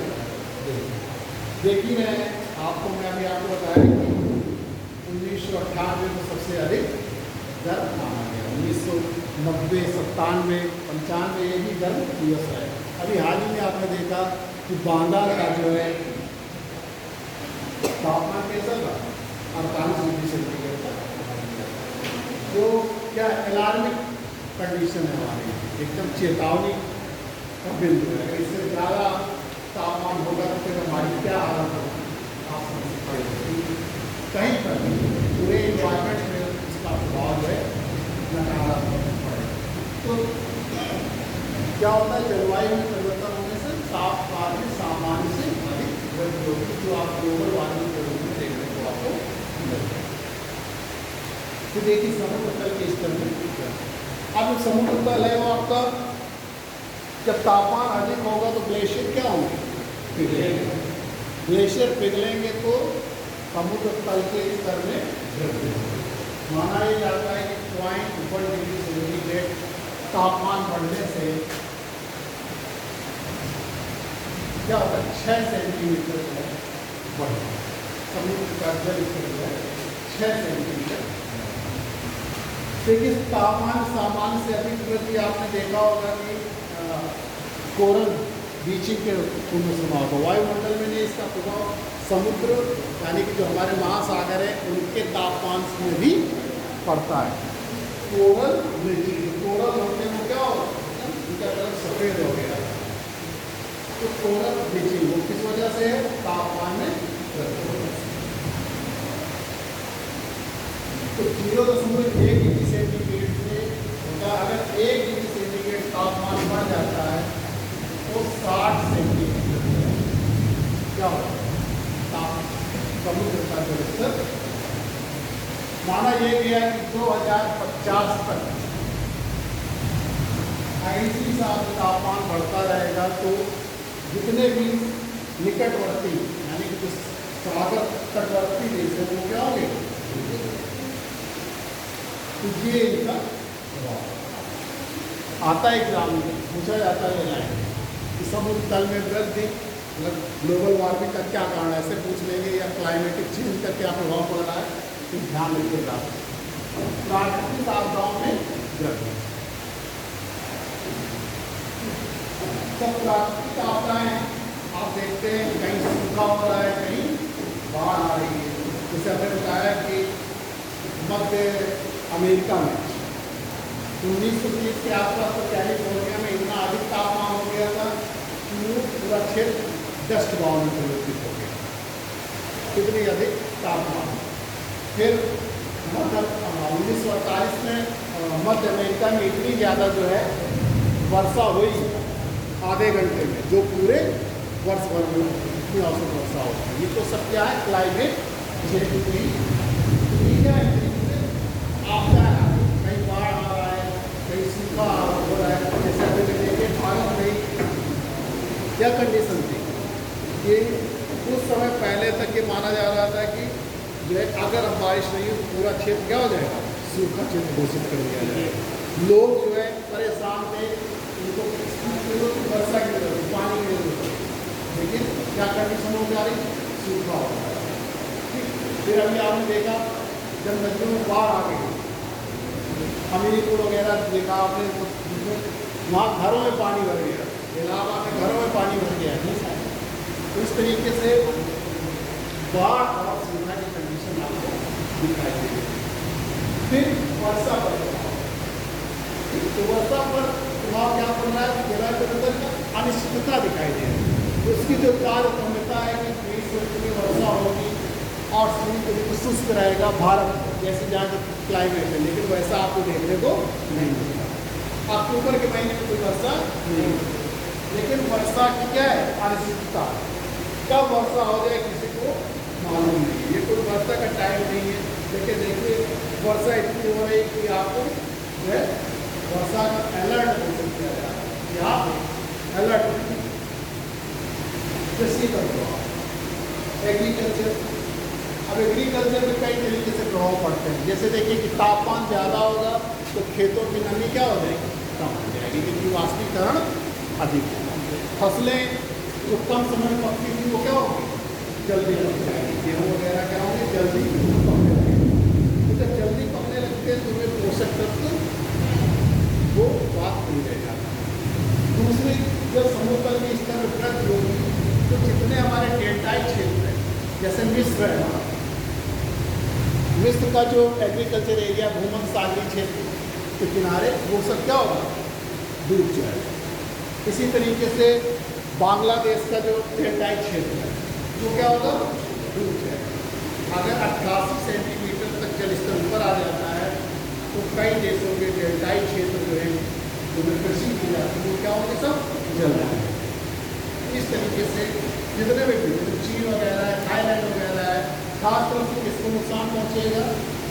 देखी है। आपको मैं अभी आपको बताया कि 1998 में सबसे अधिक दर माना गया, 1990, 97, 95 ये भी दर दिवस है। अभी हाल ही में आपने देखा कि बांदा का जो है तापमान कैसा था, 48 डिग्री सेंटीग्रेड था, जो क्या अलार्मिक कंडीशन है हमारी, एकदम चेतावनी का बिंदु है। इससे ज़्यादा तापमान होगा तो फिर हमारी क्या हालत होगी, आप समझ सकते हैं। कहीं पर पूरे इन्वायरमेंट में इसका प्रभाव है नकारात्मक पड़ेगा। तो क्या होता है, जलवायु में परिवर्तन होने से तापमान में सामान्य से अधिक वृद्धि होगी, जो आप ग्लोबल वार्मिंग के रूप में देखने को आपको मिलता है। तो देखिए समुद्र तल के स्तर में अब समुद्र तल है वो आपका, जब तापमान अधिक होगा तो ग्लेशियर क्या होंगे, पिघलेंगे। ग्लेशियर पिघलेंगे तो समुद्र तल के स्तर में वृद्धि होगी। माना यह जाता है कि 0.1 डिग्री सेंटीग्रेड तापमान बढ़ने से क्या होता है, 6 सेंटीमीटर जो है बढ़ता है समुद्र का जल स्तर जो है 6 सेंटीमीटर। देखिए तापमान सामान्य से अधिक वृद्धि आपने देखा होगा कि कोरल बीचिंग के पूर्ण समाप्त हो, वायुमंडल में नहीं इसका प्रभाव समुद्र यानी कि जो हमारे महासागर है उनके तापमान में भी पड़ता है। कोरल ब्लीचिंग, कोरल होते हैं क्या हो, उनका कलर सफ़ेद हो गया, तो कोरल ब्लीचिंग वो किस वजह से है, तापमान में वृद्धि हो। तो 0.1 डिग्री सेंटीग्रेड से होता, अगर 1 डिग्री सेंटीग्रेड तापमान बढ़ जाता है तो 60 सेंटीमीटर क्या होता है, समुद्र का जल स्तर माना यह गया कि 2050 तक ऐसी साथ तापमान बढ़ता रहेगा तो जितने भी निकटवर्ती यानी कि जो सागर तटवर्ती देश है वो क्या होंगे, तो ये इनका आता है एग्जाम में पूछा जाता है लाइन कि समुद्र तल में वृद्धि, मतलब ग्लोबल वार्मिंग का क्या कारण है, ऐसे पूछ लेंगे, या क्लाइमेटिक चेंज का क्या प्रभाव पड़ रहा है, तो ध्यान रखिएगा। प्राकृतिक आपदाओं में वृद्धि। जब प्राकृतिक आपदाएं आप देखते हैं कहीं सूखा हो रहा है, कहीं बाढ़ आ रही है। जैसे हमने बताया कि मध्य अमेरिका में 1930 के आसपास तो कैलिफोर्निया में इतना अधिक तापमान हो गया था कि वो पूरा क्षेत्र डस्ट बाउल में परिवर्तित हो गया, कितनी अधिक तापमान। फिर 1948 में मध्य अमेरिका में इतनी ज़्यादा जो है वर्षा हुई आधे घंटे में, जो पूरे वर्ष भर में इतनी औसत वर्षा होती है। ये तो सब क्या है, क्लाइमेट चेंज की आपदा है। कहीं बाढ़ आ रहा है, कहीं सूखा हो रहा है। जैसे अभी देखिए भारत में क्या कंडीशन थी कि कुछ समय पहले तक ये माना जा रहा था कि जो है अगर अब बारिश नहीं हो तो पूरा क्षेत्र क्या हो जाएगा, सूखा क्षेत्र घोषित कर दिया जाएगा। लोग जो है परेशान थे, उनको वर्षा की जरूरत, पानी की जरूरत, लेकिन क्या कंडीशन हो जा रही, सूखा हो रहा है। फिर अभी आपने देखा जब नदियों में बाढ़ आ गई, हमीरपुर वगैरह देखा आपने, वहाँ घरों में पानी भर गया, इलाहाबाद में घरों में पानी भर गया है। तो इस तरीके से बाढ़ और सूखा की कंडीशन आपको दिखाई देगी। फिर वर्षा पर, तो वर्षा पर प्रभाव क्या पड़ रहा है, जगह के अंदर अनिश्चितता दिखाई दे रही है। उसकी जो कार्य क्षमता है कि 20 फुट की वर्षा होगी और बिल्कुल शुष्क रहेगा भारत जैसे जहाँ का क्लाइमेट है, लेकिन वैसा आपको देखने को नहीं मिलेगा। अक्टूबर के महीने में कोई वर्षा नहीं होती, लेकिन वर्षा की क्या है, अनिश्चितता। कब वर्षा हो जाए किसी को मालूम नहीं है, ये कोई वर्षा का टाइम नहीं है। लेकिन देखिए वर्षा इतनी हो रही कि आपको जो है वर्षा का अलर्ट घोषित किया जा रहा है। यहाँ अलर्ट कृषि का प्रभाव, एग्रीकल्चर। अब एग्रीकल्चर में कई तरीके से प्रभाव पड़ते हैं। जैसे देखिए कि तापमान ज़्यादा होगा तो खेतों की नमी क्या हो जाएगी, कम हो जाएगी, क्योंकि वाष्पीकरण अधिक होगा। फसलें जो कम समय में पकती थी वो क्या होगी, जल्दी पक जाएगी। गेहूँ वगैरह क्या होंगे, जल्दी पकने लगेंगे। तो जब जल्दी पकने लगते हैं तो वे पोषक तत्व वो बात नहीं रह जाता। दूसरी, जब समुद्र के स्तर में वृद्धि होगी तो जितने हमारे डेल्टाई क्षेत्र हैं, जैसे मिस्र है, मिस्र का जो एग्रीकल्चर एरिया भूमध्य सागरीय क्षेत्र के किनारे, वो सब क्या होगा, डूब जाएगा। इसी तरीके से बांग्लादेश का जो डेल्टाई क्षेत्र है वो क्या होगा, डूब जाएगा। अगर 88 सेंटीमीटर तक जल स्तर ऊपर आ जाता है तो कई देशों के डेल्टाई क्षेत्र जो है उनमें कृषि की जाती है, वो क्या होंगे, सब जल जाएंगे। इस तरीके से जितने भी चीन वगैरह है, थाईलैंड वगैरह है, खासतौर से किसको नुकसान पहुँचेगा,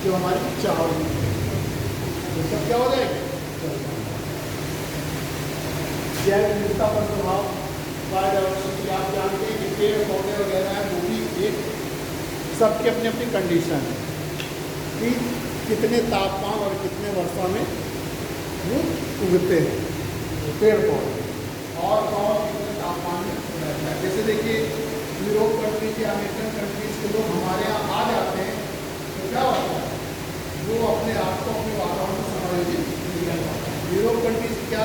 जो हमारी चावल वो सब क्या हो जाएगा, जैव विविधता पर प्रभाव, बायोडाइवर्सिटी। आप जानते हैं कि पेड़ पौधे वगैरह है वो भी एक सबकी अपनी अपनी कंडीशन है कि कितने तापमान और कितने वर्षा में वो उगते हैं पेड़ पौधे, और कितने तापमान में रहता है। जैसे देखिए यूरोप कंट्रीज या अमेरिकन कंट्रीज के लोग हमारे यहाँ आ जाते हैं तो क्या होता है, वो अपने आप को अपने वातावरण में समायोजित नहीं कर पाते हैं। यूरोप कंट्रीज क्या,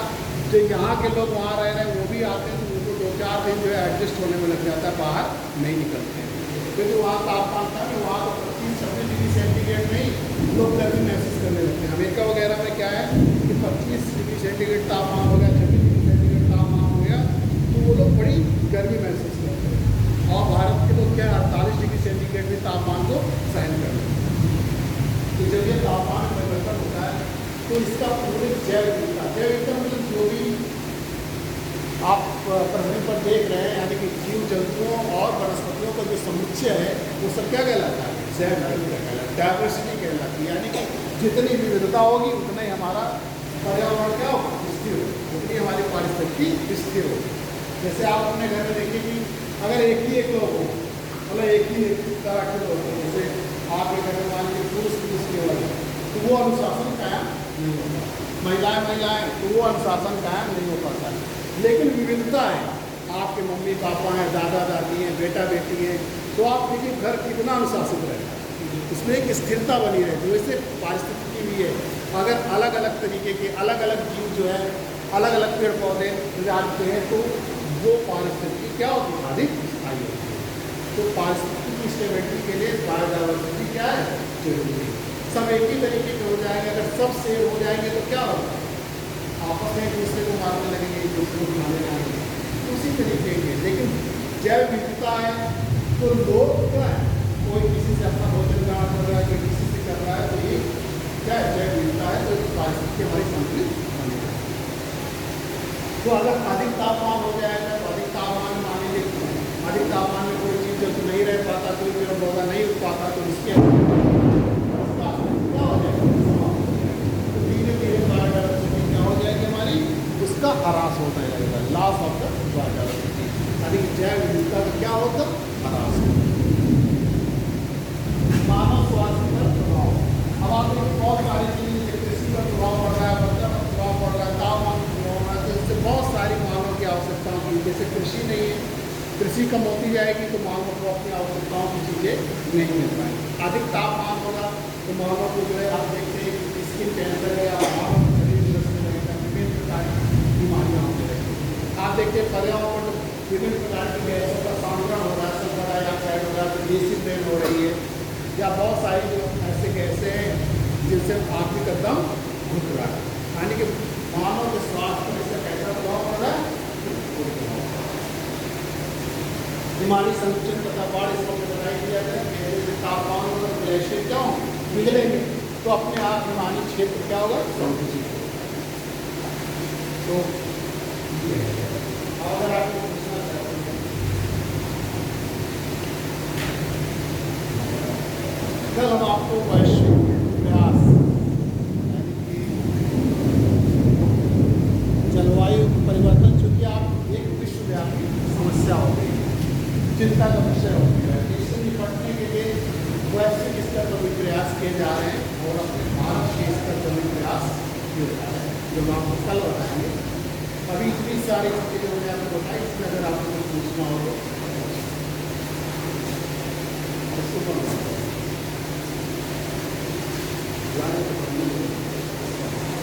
जो यहाँ के लोग वहाँ रह रहे हैं वो भी आते हैं तो उनको 2-4 दिन जो है एडजस्ट होने में लग जाता है, बाहर नहीं निकलते हैं। क्योंकि वहाँ तापमान था कि वहाँ तो 25-26 डिग्री सेंटीग्रेड में ही लोग गर्मी महसूस करने लगते हैं। अमेरिका वगैरह में क्या है कि 25 डिग्री सेंटीग्रेड तापमान हो गया, 26 डिग्री सेंटीग्रेड तापमान हो गया तो वो लोग बड़ी गर्मी महसूस करते हैं। और भारत के लोग क्या 48 डिग्री सेंटीग्रेड में तापमान को सहन कर लेते हैं। तो जब ये तापमान परिवर्तन होता है तो इसका पूरे जैव विविधता मतलब जो भी आप पृथ्वी पर देख रहे हैं, यानी कि जीव जंतुओं और वनस्पतियों का जो समुच्चय है वो सब क्या कहलाता है, जैव विविधता कहलाता है, डाइवर्सिटी कहलाती है। यानी कि जितनी विविधता होगी उतना ही हमारा पर्यावरण क्या होगा, स्थिर होगा, उतनी हमारी पारिस्थितिकी स्थिर होगी। जैसे आप अपने घर में देखिए कि अगर एक ही एक लोग हो, मतलब एक ही तरह के लोग हो, जैसे आपके घर में मान लीजिए पुरुष केवल है तो वो अनुशासन कायम नहीं होता, महिलाएं तो वो अनुशासन कायम नहीं हो पाता है। लेकिन विविधता है आपके मम्मी पापा हैं, दादा दादी हैं, बेटा बेटी हैं, तो आप देखिए घर कितना अनुशासित रहेगा, उसमें एक स्थिरता बनी रहती है। वैसे पारिस्थितिकी भी है, अगर अलग अलग तरीके के अलग अलग जीव जो है अलग अलग पेड़ पौधे लगाते हैं तो वो पारिस्थितिकी क्या होती है, अधिक स्थायी होती है। तो पारिस्थितिकी स्टेबिलिटी के लिए बायोडाइवर्सिटी क्या है, जरूरी है। सब एक ही तरीके के हो जाएंगे, अगर सब सेम हो जाएंगे तो क्या होगा, आपस में एक दूसरे को मारने लगेंगे, एक दूसरे को खाने लगेंगे, उसी तरीके के। लेकिन जैव विविधता है तो लोग क्या है, कोई किसी से अपना भोजन ग्रहण कर रहा है, कोई किसी से कर रहा है, तो ये क्या है, जैव विविधता है। तो पारिस्थितिकी हमारी संतुलित बनेगी। तो अगर अधिक तापमान हो जाएगा तो अधिक तापमान में मान लीजिए अधिक तापमान में कोई चीज़ जब नहीं रह पाता, कोई पेड़ पौधा नहीं उग पाता, तो उसके क्या हो जाएगा, तो धीरे धीरे बायोडाइवर्सिटी क्या हो जाएगी हमारी, उसका ह्रास होता जाएगा, लॉस ऑफ द बायोडाइवर्सिटी। अधिक जैव विविधता का क्या होता, ह्रास होता। मानव स्वास्थ्य पर प्रभाव, अब आप देखिए बहुत सारी चीज़ें जैसे कृषि पर प्रभाव पड़ रहा है, वर्षा पर प्रभाव पड़ रहा है, तापमान पर प्रभाव पड़ रहा है, तो इससे बहुत सारी मानव की आवश्यकताओं की, जैसे कृषि नहीं है, कृषि कम होती जाएगी तो मानव को अपनी आवश्यकताओं की चीज़ें नहीं मिल पाएंगी। अधिक तापमान होगा तो मानव को जो है आप देखते हैं कि स्किन कैंसर है या मानव शरीर ग्रस्त रहेगा, विभिन्न प्रकार की बीमारियाँ होने लगेंगी। आप देखते हैं पर्यावरण में विभिन्न प्रकार की गैसों का सामग्रण हो रहा है, सल्फर डाइऑक्साइड हो रहा है, एसिड रेन हो रही है, या बहुत सारी जो ऐसे गैसें हैं जिनसे आदमी का दम घुट रहा है, यानी कि मानव के स्वास्थ्य पर इसका कैसा प्रभाव पड़ रहा है, हिमालय संकुचन तथा बाढ़ इस वक्त बनाई दिया जाए। जैसे तापमान और ग्लेशियर क्या हो पिघलेंगे तो अपने आप हिमालय क्षेत्र क्या होगा, संकुचित होगा। तो अगर आप पूछना चाहते हैं, कल हम आपको वैश्विक इतिहास यानी कि जलवायु परिवर्तन, चूंकि आप एक विश्वव्यापी समस्या हो गई, चिंता का विषय हो गया है, इससे निपटने के लिए वैश्विक स्तर पर भी प्रयास किए जा रहे हैं और अपने भारत के स्तर पर भी प्रयास किए जा रहे हैं, जो हम आपको कल बताएंगे। अभी इतनी सारी चीज़ें जो मैंने आपको बताई, इसमें अगर आपको कुछ पूछना हो तो